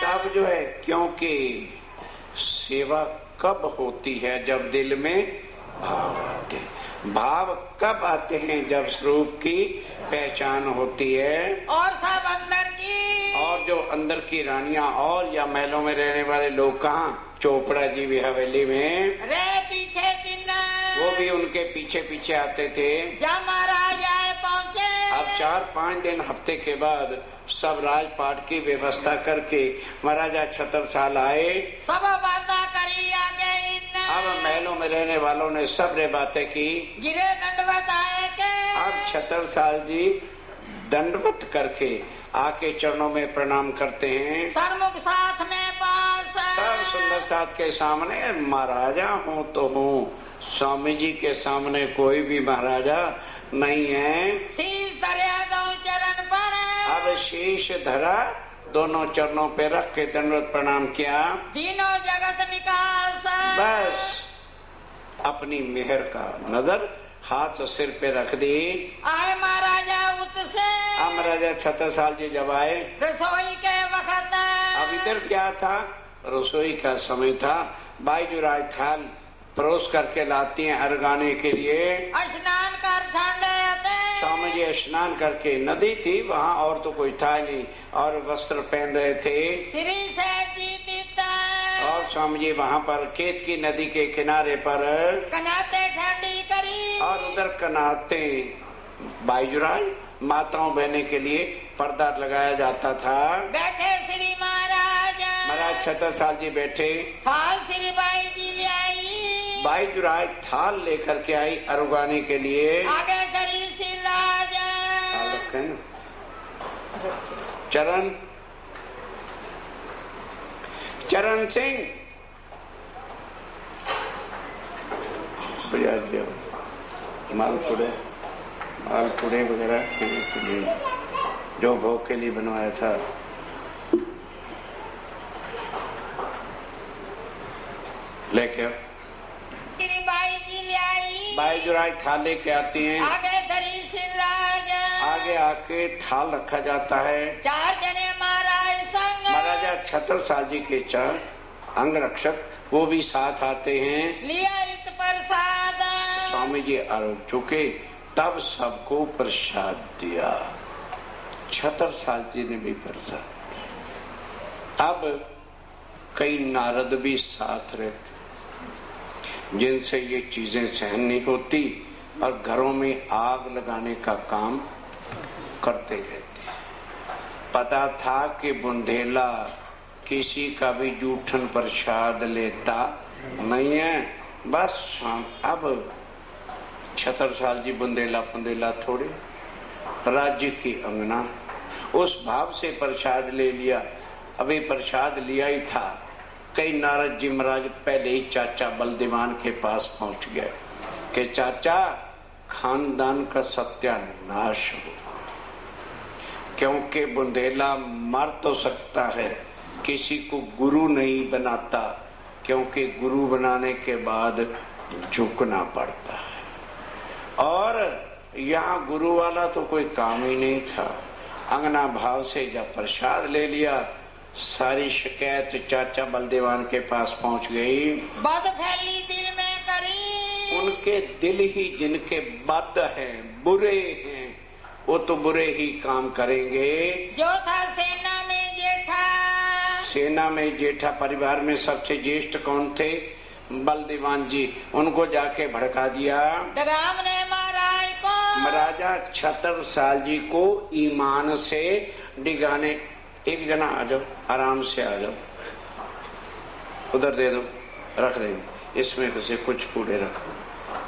तब जो है, क्योंकि सेवा कब होती है जब दिल में भाव आते हैं। भाव कब आते हैं जब स्वरूप की पहचान होती है। और सब अंदर की, और जो अंदर की रानियां और या महलों में रहने वाले लोग कहाँ, चोपड़ा जी भी हवेली में रे पीछे चिन्ह, वो भी उनके पीछे पीछे आते थे। जब महाराज आए पहुंचे, अब 4-5 दिन हफ्ते के बाद सब राजपाट की व्यवस्था करके महाराजा छत्रसाल आए। सब बातें करी आगे। अब महलों में रहने वालों ने सब ने बातें की, गिरे दंडवत आए के। अब छत्रसाल जी दंडवत करके आके चरणों में प्रणाम करते हैं। सरमुख साथ में पास, सब सुंदर साथ के सामने महाराजा हूँ तो हूँ, स्वामी जी के सामने कोई भी महाराजा नहीं है। शीश धरे दो चरण पर, अब शीश धरा, दोनों चरणों पे रख के दंडवत प्रणाम किया। तीनों जगत निकाल, बस अपनी मेहर का नजर हाथ सिर पे रख दी। आए महाराजा उससे, अब महाराजा छत्रसाल जी जब आए, रसोई के वक्त, अब इधर क्या था, रसोई का समय था। बाईजुराज थाल परोस करके लाती हैं अर्गाने के लिए। स्नान कर ठंडे थे, स्वामी जी स्नान करके, नदी थी वहाँ और तो कोई था नहीं, और वस्त्र पहन रहे थे। श्री से जीतित, और स्वामी जी वहाँ पर केत की नदी के किनारे पर कनाते ठंडी करी, और उधर कनाते बाईजुराज माताओं बहने के लिए पर्दा लगाया जाता था। बैठे श्री महाराज, महाराज छत्रसाल जी बैठे, थाल श्री बाई जी ले आई, बाईजुराज थाल लेकर के आई अरुगाने के लिए। आगे करी श्री राज, चरण चरण सिंह मालपुड़े वगैरह के लिए जो भोग के लिए बनवाया था। लेके बाई जी ले आई, बाईजुराज थाल लेके आती हैं। आगे धरी सिराज, आगे आके थाल रखा जाता है। 4 जने महाराज संग, महाराजा छत्रसाल जी के 4 अंग रक्षक वो भी साथ आते हैं। लिया इत प्रसाद, में ये आरोप चुके, तब सबको प्रसाद दिया। छत्रसाल जी ने भी प्रसाद दिया। अब कई नारद भी साथ रहते जिनसे ये चीजें सहन नहीं होती और घरों में आग लगाने का काम करते रहते। पता था कि बुंदेला किसी का भी जूठन प्रसाद लेता नहीं है। बस अब छत्रसाल जी बुंदेला थोड़े, राज्य की अंगना, उस भाव से प्रसाद ले लिया। अभी प्रसाद लिया ही था, कई नारद जी महाराज पहले ही चाचा बलदेवान के पास पहुंच गए कि चाचा खानदान का सत्यानाश हो, क्योंकि बुंदेला मर तो सकता है, किसी को गुरु नहीं बनाता, क्योंकि गुरु बनाने के बाद झुकना पड़ता है। और यहाँ गुरु वाला तो कोई काम ही नहीं था। अंगना भाव से जब प्रसाद ले लिया, सारी शिकायत चाचा बलदेवान के पास पहुंच गई। बद फैली दिल में करी, उनके दिल ही जिनके बद हैं, बुरे हैं, वो तो बुरे ही काम करेंगे। जो था सेना में जेठा, सेना में जेठा, परिवार में सबसे ज्येष्ठ कौन थे? बलदेवान जी। उनको जाके भड़का दिया। डगाम ने महाराज को, महाराजा छत्रसाल जी को ईमान से डिगाने। एक जना आ जाओ, आराम से आ जाओ, उधर दे दो, रख देंगे, इसमें से कुछ पूड़े रखो।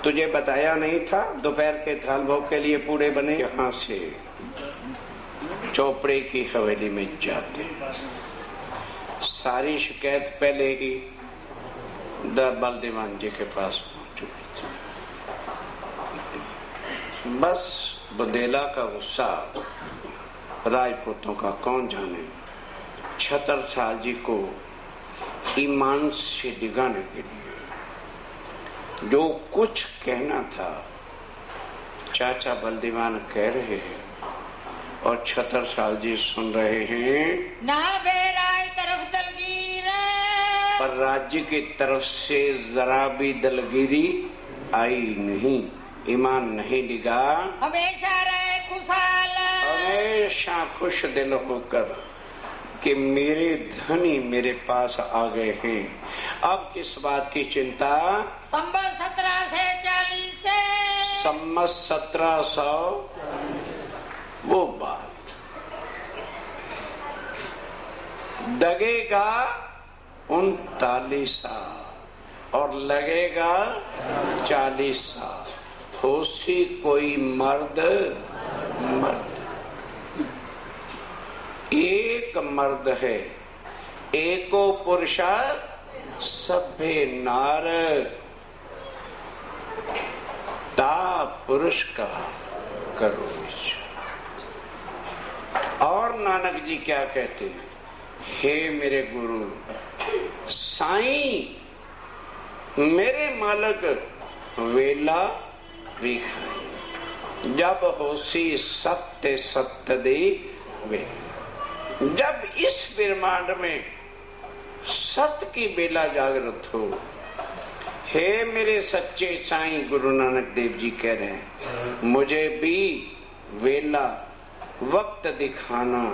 तुझे बताया नहीं था दोपहर के थाल भोग के लिए पूड़े बने? यहाँ से चोपड़े की हवेली में जाते, सारी शिकायत पहले ही बलदेवान जी के पास पहुंच चुकी थी। बस बुंदेला का गुस्सा राजपूतों का कौन जाने, छत्रसाल जी को ईमान से डिगाने के लिए जो कुछ कहना था चाचा बलदेवान कह रहे हैं और छत्रसाल जी सुन रहे हैं। ना बेराय तरफ दलगीर, पर राज्य की तरफ से जरा भी दलगिरी आई नहीं, ईमान नहीं डिगा। हमेशा रहे खुशहाल, हमेशा खुश दिल होकर कि मेरे धनी मेरे पास आ गए हैं। अब किस बात की चिंता? संबत 1740 से, संबत 1700, वो बात दगेगा 39 साल और लगेगा 40 साल। होशी कोई मर्द एक मर्द है, एको पुरुषा सभे नार, ता पुरुष का करो। और नानक जी क्या कहते हैं? हे मेरे गुरु साईं, मेरे मालक वेला विखाई, जब होशी सत्य सत्य दे वे। जब इस ब्रह्मांड में सत्य की बेला जागृत हो, हे मेरे सच्चे साईं गुरु नानक देव जी कह रहे हैं, मुझे भी वेला वक्त दिखाना,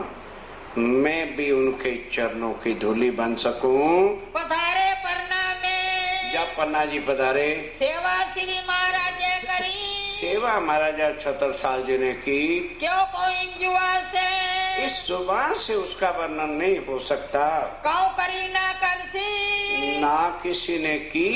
मैं भी उनके चरणों की धूली बन सकूं। पधारे पन्ना में, जब पन्ना जी पधारे, सेवा श्री महाराज करी, सेवा महाराजा छत्रसाल जी ने की। क्यों कोई जुआ से, इस जुबान से उसका वर्णन नहीं हो सकता। कौ करी ना करसी, ना किसी ने की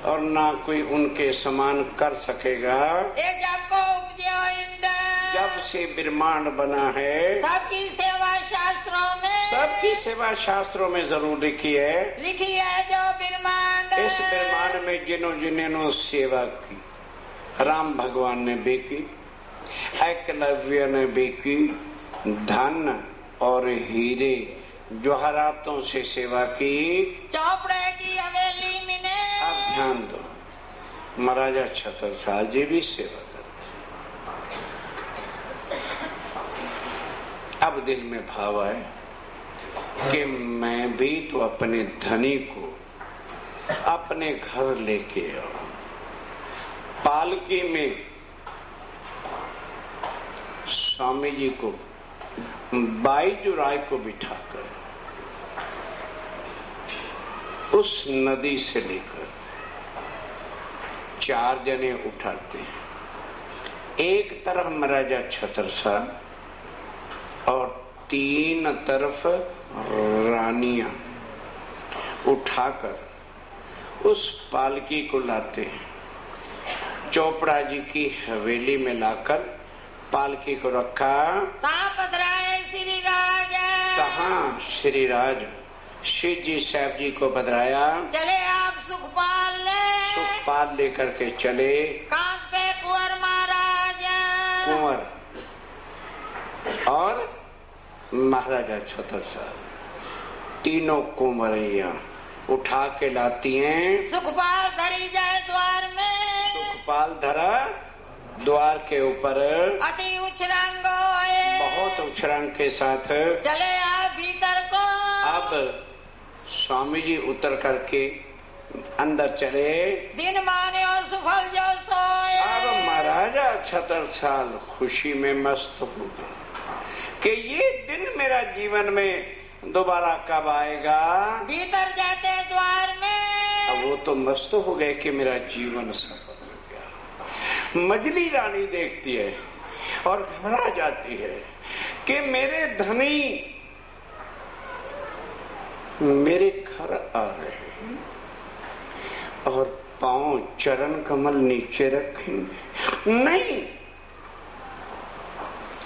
और ना कोई उनके समान कर सकेगा। जब को उपजो इंद्र, जब से ब्रह्मांड बना है, सबकी सेवा शास्त्रों में, सबकी सेवा शास्त्रों में जरूर लिखी है। लिखी है जो ब्रह्मांड, इस ब्रह्मांड में जिन्होंने सेवा की, राम भगवान ने भी की, एकलव्य ने भी की, धन और हीरे जवाहरातों से सेवा की, चौपड़े की हवेली में। अब ध्यान दो, महाराजा छत्रसाल जी भी सेवा करते। अब दिल में भाव आए कि मैं भी तो अपने धनी को अपने घर लेके आऊं, पालकी में स्वामी जी को बाईजू राय को बिठाकर उस नदी से लेकर 4 जने उठाते हैं। एक तरफ महाराजा छतरसाल और 3 तरफ रानियां उठाकर उस पालकी को लाते हैं। चोपड़ा जी की हवेली में लाकर पालकी को रखा। श्री राज कहाँ श्री राज शिव जी साहब जी को बधराया। चले आप सुखपाल लेकर के चले। कांच पे कुंवर महाराज कुंवर और महाराजा छतरसाल तीनों कुंवरियां उठा के लाती हैं। सुखपाल धरी जाए द्वार में। सुखपाल धरा द्वार के ऊपर। अति उछरंग बहुत उछरंग के साथ चले आप भीतर को। अब स्वामी जी उतर करके अंदर चले। दिन माने और सुफल जो सोए। अब महाराजा छतरसाल खुशी में मस्त हो गए कि ये दिन मेरा जीवन में दोबारा कब आएगा। भीतर जाते द्वार में। अब वो तो मस्त हो गए कि मेरा जीवन सफल हो गया। मजली रानी देखती है और घबरा जाती है कि मेरे धनी मेरे घर आ रहे हैं और पांव चरण कमल नीचे रखेंगे। नहीं,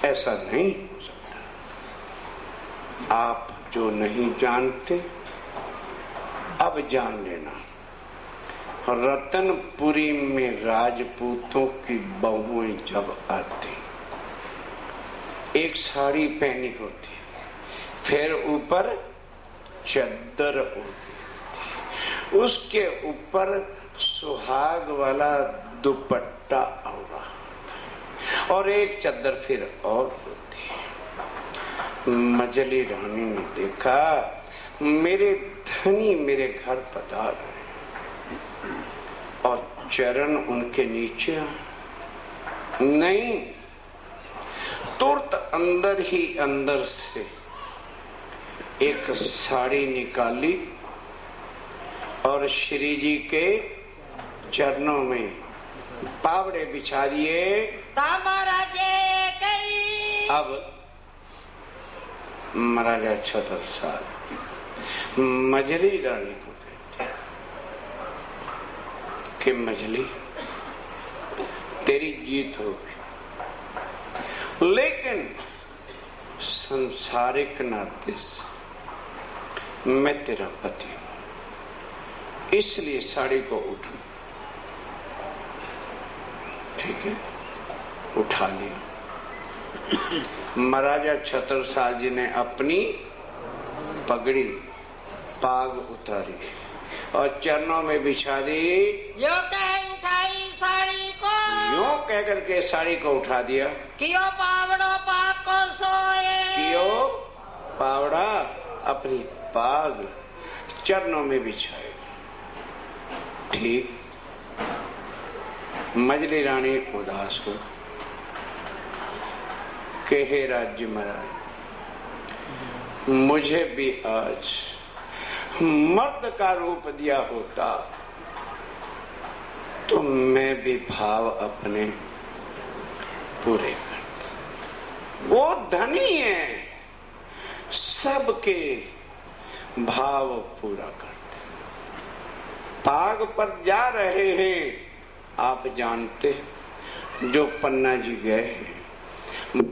ऐसा नहीं हो सकता। आप जो नहीं जानते अब जान लेना। रतनपुरी में राजपूतों की बहुएं जब आती, एक साड़ी पहनी होती, फिर ऊपर चद्दर होती, उसके ऊपर सुहाग वाला दुपट्टा औढ़ा और एक चद्दर फिर और होती है। मजली रानी ने देखा मेरे धनी मेरे घर पधार रहे और चरण उनके नीचे नहीं, तुरंत अंदर ही अंदर से एक साड़ी निकाली और श्री जी के चरणों में पावड़े बिछा दिए। अब महाराजा छतरसाल मजली रानी को कहते कि मजली तेरी जीत होगी, लेकिन संसारिक नाते से मैं तेरा पति हूं, इसलिए साड़ी को उठा। ठीक है, उठा लिया। महाराजा छतरसाल जी ने अपनी पगड़ी पाग उतारी और चरणों में बिछा दी। यो कह उठाई साड़ी को, यूं कह करके साड़ी को उठा दिया। कियो पावड़ो पाग को सोए, कियो पावड़ा अपनी पाग चरणों में बिछाए। ठीक, मजली रानी उदास हो कि हे राज्य महाराज, मुझे भी आज मर्द का रूप दिया होता तो मैं भी भाव अपने पूरे करता। वो धनी है, सबके भाव पूरा करते। पाग पर जा रहे हैं, आप जानते जो पन्ना जी गए हैं,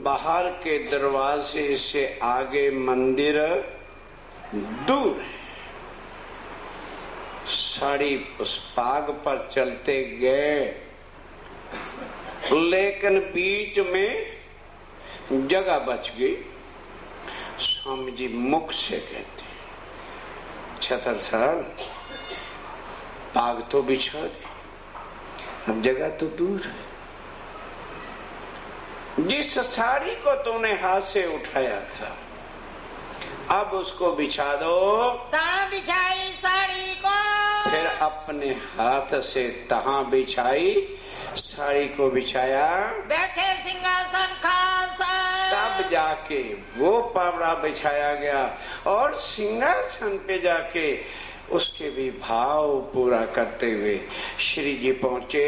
बाहर के दरवाजे से आगे मंदिर दूर है। साड़ी उस पाग पर चलते गए, लेकिन बीच में जगह बच गई। स्वामी जी मुख से कहते, छतरसाल पाग तो बिछा दी, अब जगह तो दूर है। जिस साड़ी को तूने हाथ से उठाया था अब उसको बिछा दो। बिछाई साड़ी को फिर अपने हाथ से तहाँ बिछाई, साड़ी को बिछाया, बैठे सिंहासन खास, तब जाके वो पावड़ा बिछाया गया और सिंहासन पे जाके उसके भी भाव पूरा करते हुए श्री जी पहुंचे।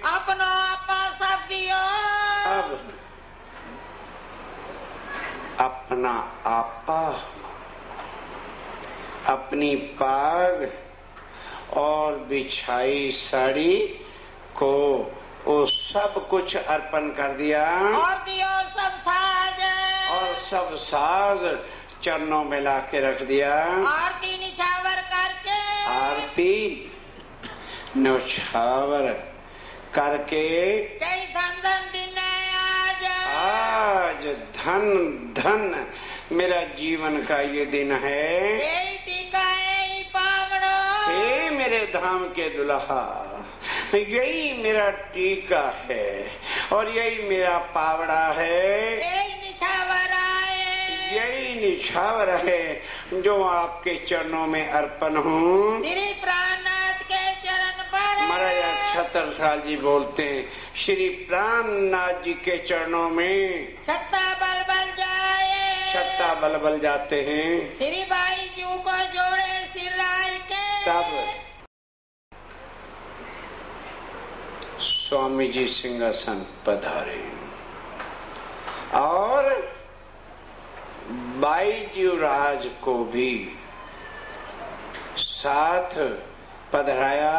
अपनो आपा सब दियो, अब अपना आपा, अपनी पाग और बिछाई साड़ी को वो सब कुछ अर्पण कर दिया और दियो सब साज, और सब साज चरणों में ला के रख दिया। आरती निछावर करके, आरती निछावर करके कई धन धन दिन आज धन धन मेरा जीवन का ये दिन है। यही टीका यही पावड़ो, हे मेरे धाम के दुल्हा, यही मेरा टीका है और यही मेरा पावड़ा है, यही निछावर आए, यही निछावर है जो आपके चरणों में अर्पण हूँ। श्री प्राणनाथ के चरण पर महाराज छत्रसाल जी बोलते हैं, श्री प्राणनाथ जी के चरणों में छत्ता बल बल जाए, छत्ता बल बल जाते हैं। श्री बाई जू को जोड़े सिर राय के, तब स्वामी जी सिंहासन पधारे और बाईजीव राज को भी साथ पधराया।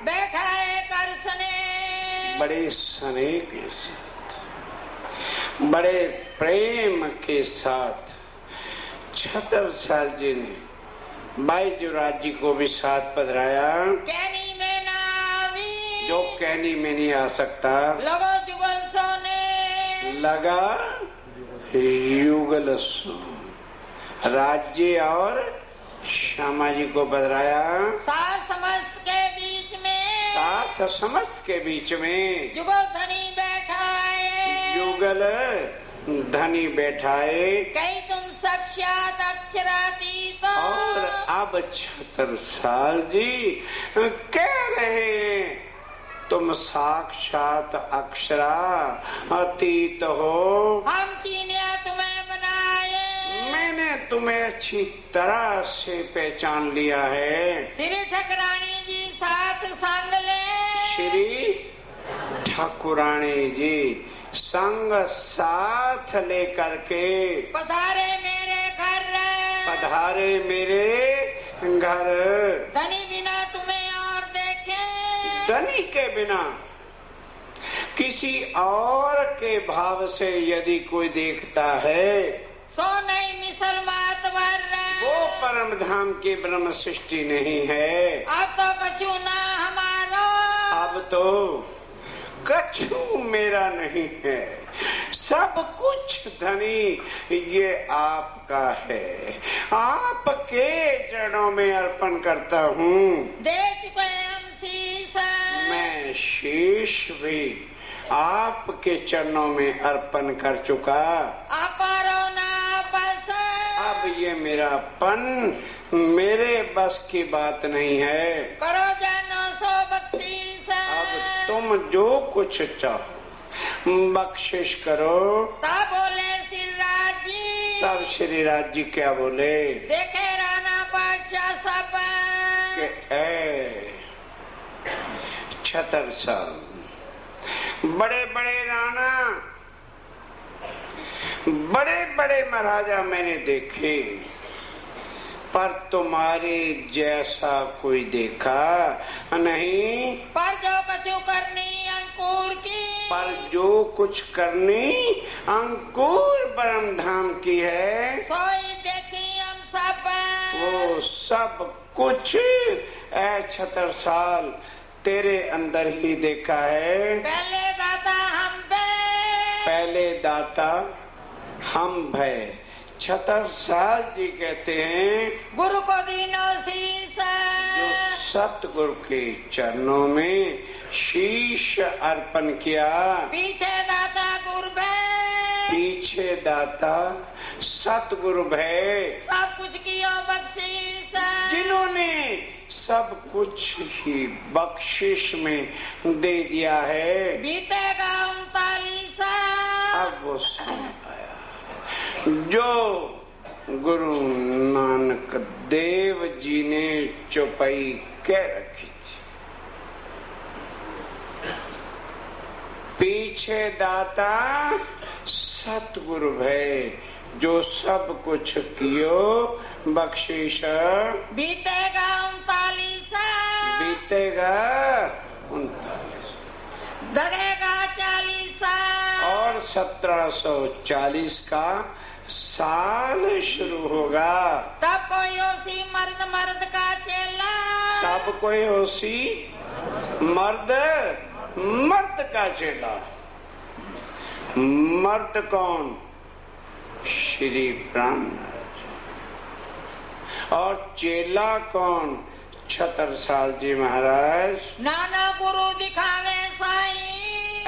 बैठाए कर सने, बड़े स्नेह के साथ, बड़े प्रेम के साथ छत्रसाल जी ने बाईजीव राज जी को भी साथ पधराया। कैनी में ना आवी, जो कहनी में नहीं आ सकता, लगो जुगल सोने, लगा युगल सो। राज्य और श्यामा जी को बदलाया, सात समस्त के बीच में, साथ समस्त के बीच में जुगल धनी बैठाए, युगल धनी बैठाए। कहीं तुम साक्षात अक्षरातीत, और अब छत्रसाल जी कह रहे हैं, तुम साक्षात अक्षरा अतीत हो। हम चीनिया तुम्हें बनाए, मैंने तुम्हें अच्छी तरह से पहचान लिया है। श्री ठकरानी जी साथ संग ले, श्री ठाकुरानी जी संग साथ लेकर के पधारे मेरे घर, पधारे मेरे घर। धनी बिना तुम्हें और देखे, धनी के बिना किसी और के भाव से यदि कोई देखता है, सो नहीं मिसल मातवर, वो परम धाम की ब्रह्म सृष्टि नहीं है। अब तो कछु ना हमारो, अब तो कछु मेरा नहीं है, सब कुछ धनी ये आपका है। आपके चरणों में अर्पण करता हूँ। दे चुके हम शीश, मैं शीश भी आपके चरणों में अर्पण कर चुका। अपारो ना बस, अब ये मेरा पन मेरे बस की बात नहीं है। करो जानो सो बख्शीश, अब तुम जो कुछ चाहो बख्शिश करो। तब बोले सिरराज जी, तब श्री राज जी क्या बोले देखे राणा बादशाह सब, कि ऐ छत्रसाल, बड़े बड़े राणा, बड़े बड़े महाराजा मैंने देखे, पर तुम्हारे जैसा कोई देखा नहीं। पर जो कछु करनी अंकुर की, पर जो कुछ करनी अंकुर परम धाम की है, सोई देखी हम सब, वो सब कुछ ऐ छत्रसाल तेरे अंदर ही देखा है। पहले दाता हम पे, पहले दाता हम भय। छत्रसाल जी कहते हैं, गुरु को दीनो शीश, जो सतगुरु के चरणों में शीश अर्पण किया, पीछे दाता गुरु भय, पीछे दाता सतगुरु भय। सब कुछ कियो बख्शीश, जिन्होंने सब कुछ ही बख्शिश में दे दिया है। बीतेगा 39 साल। अब वो समय आया जो गुरु नानक देव जी ने चौपाई कह रखी थी। पीछे दाता सतगुरु है, जो सब कुछ कियो बख्शिश बीतेगा 39 साल। बीतेगा 39 दगेगा 40 साल। और 1740 का साल शुरू होगा। तब कोई ओसी मर्द मर्द का चेला। तब कोई ओसी मर्द मर्द का चेला। मर्द कौन? श्री प्राण। और चेला कौन? छतरसाल जी महाराज। नाना गुरु दिखावे साईं।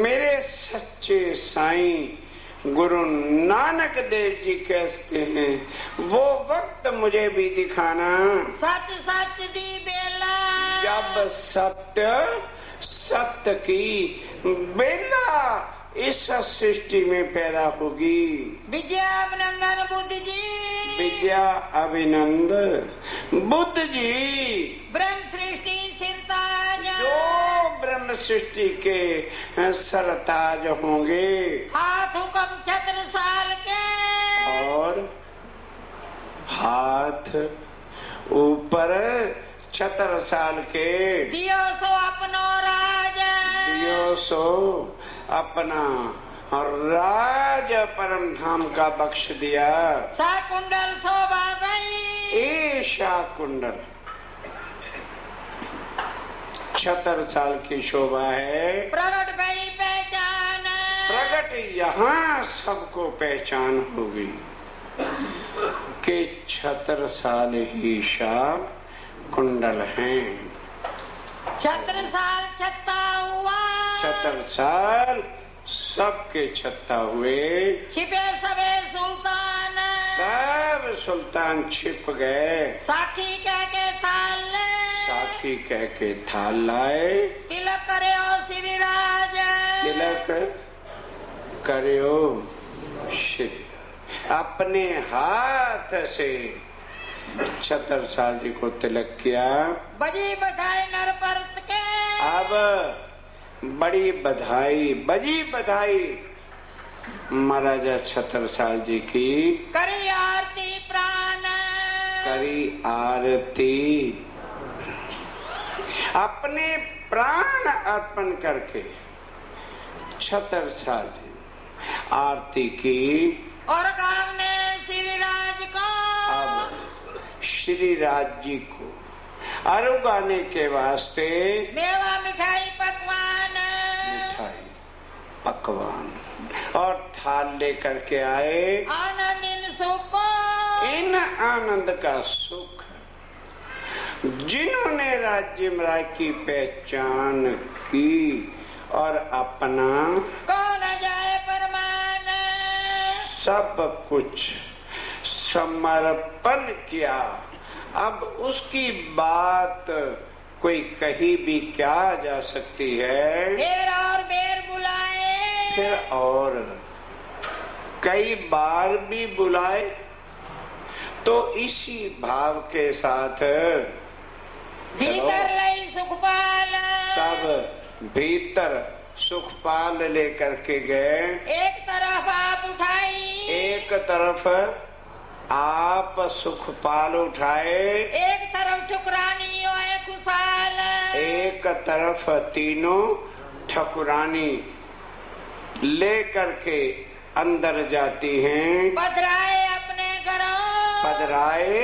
मेरे सच्चे साईं गुरु नानक देव जी कहते हैं, वो वक्त मुझे भी दिखाना सच सच दी बेला। जब सत्य सत्य की बेला इस सृष्टि में पैदा होगी। विद्या अभिनंदन बुद्ध जी। विद्या अभिनंदन बुद्ध जी। ब्रह्म सृष्टि सिरताज। जो ब्रह्म सृष्टि के सरताज होंगे। हाथ हुक्म छत्रसाल के। और हाथ ऊपर छत्रसाल के। दियो सो अपनो राज। दियो सो अपना राज परम धाम का बख्श दिया। शाकुंडल शोभा गई। ए शाकुंडल 76 की शोभा है। प्रगट गई पहचान। प्रगट यहाँ सबको पहचान होगी कि 76 ही शाकुंडल हैं। छत्रसाल छत्ता हुआ। 76 सबके छत्ता हुए। छिपे सबे सुल्तान। सब सुल्तान छिप गए। साखी कह के थाल ले। साखी कह के थाल लाए। तिलक करे श्री राज। तिलक करो श्री। अपने हाथ से छत्रसाल जी को तिलक किया। बजी बधाई नर परत के। अब बड़ी बधाई बजी बधाई महाराजा छत्रसाल जी की। करी आरती प्राण। करी आरती अपने प्राण अर्पण करके छत्रसाल जी आरती की। और गाँव ने श्री राज को। अब श्री राज जी को अरुगाने के वास्ते मेवा मिठाई पकवान। मिठाई पकवान और थाल लेकर के आए। आनंद इन सुख। इन आनंद का सुख जिन्होंने राज्य महाराज की पहचान की और अपना कौन जाए परमान। सब कुछ समर्पण किया। अब उसकी बात कोई कहीं भी क्या जा सकती है। देर और बेर बुलाए। फिर और कई बार भी बुलाए तो इसी भाव के साथ भीतर लई सुखपाल। तब भीतर सुखपाल लेकर के गए। एक तरफ आप उठाई। एक तरफ आप सुखपाल उठाए। एक तरफ ठुकरानी ओए खुशाल। एक तरफ तीनों ठकुरानी ले करके अंदर जाती हैं। पधराए अपने घरों। पधराए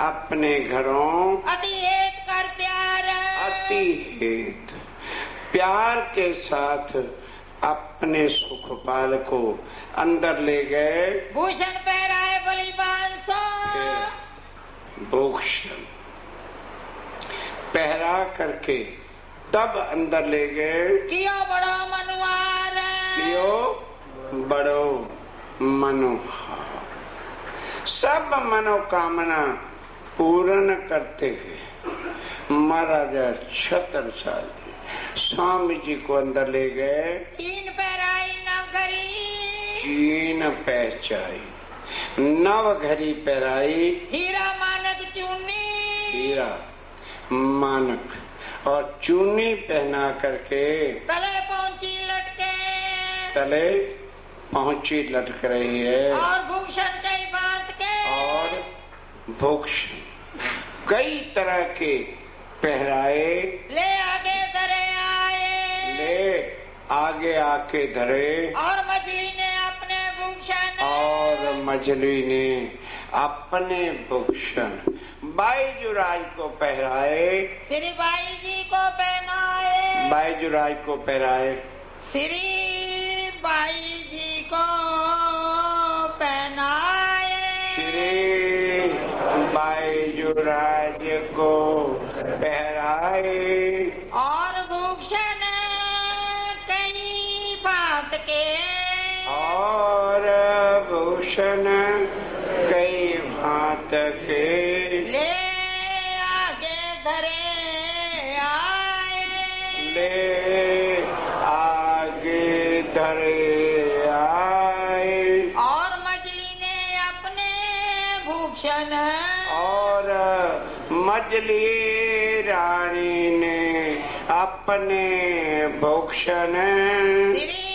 अपने घरों। अति हेत कर प्यार। अति हेत प्यार के साथ अपने सुखपाल को अंदर ले गए। भूषण पहराए बलिबान सो। भूषण पहरा करके तब अंदर ले गए। कियो बड़ो मनुआर। कियो बड़ो मनोहार। सब मनोकामना पूर्ण करते हुए महाराजा छत्रसाल स्वामी जी को अंदर ले गए। चीन पहराई नवघरी, चीन पहचाई नवघरी पहराई, हीरा मानक चूनी, हीरा मानक और चूनी पहना करके तले पहुंची लटके, तले पहुंची लटक रही है। और भूषण कई बात के, और भूषण कई तरह के पहराए ले आगे धरे आए, ले आगे आके धरे। और मछली ने अपने भूषण, और मछली ने अपने भूषण बाईजुराज को पहराए, श्री बाई जी को पहनाए, बाईजुराज को पहराए, श्री बाई जी को पहनाए, श्री बाईजुराज को पहराए। और भूषण कई बात के, और भूषण कई भांत के ले आगे धरे आए, ले आगे धरे आए। और मछली ने अपने भूषण, और मछली रानी ने अपने भूषण, श्री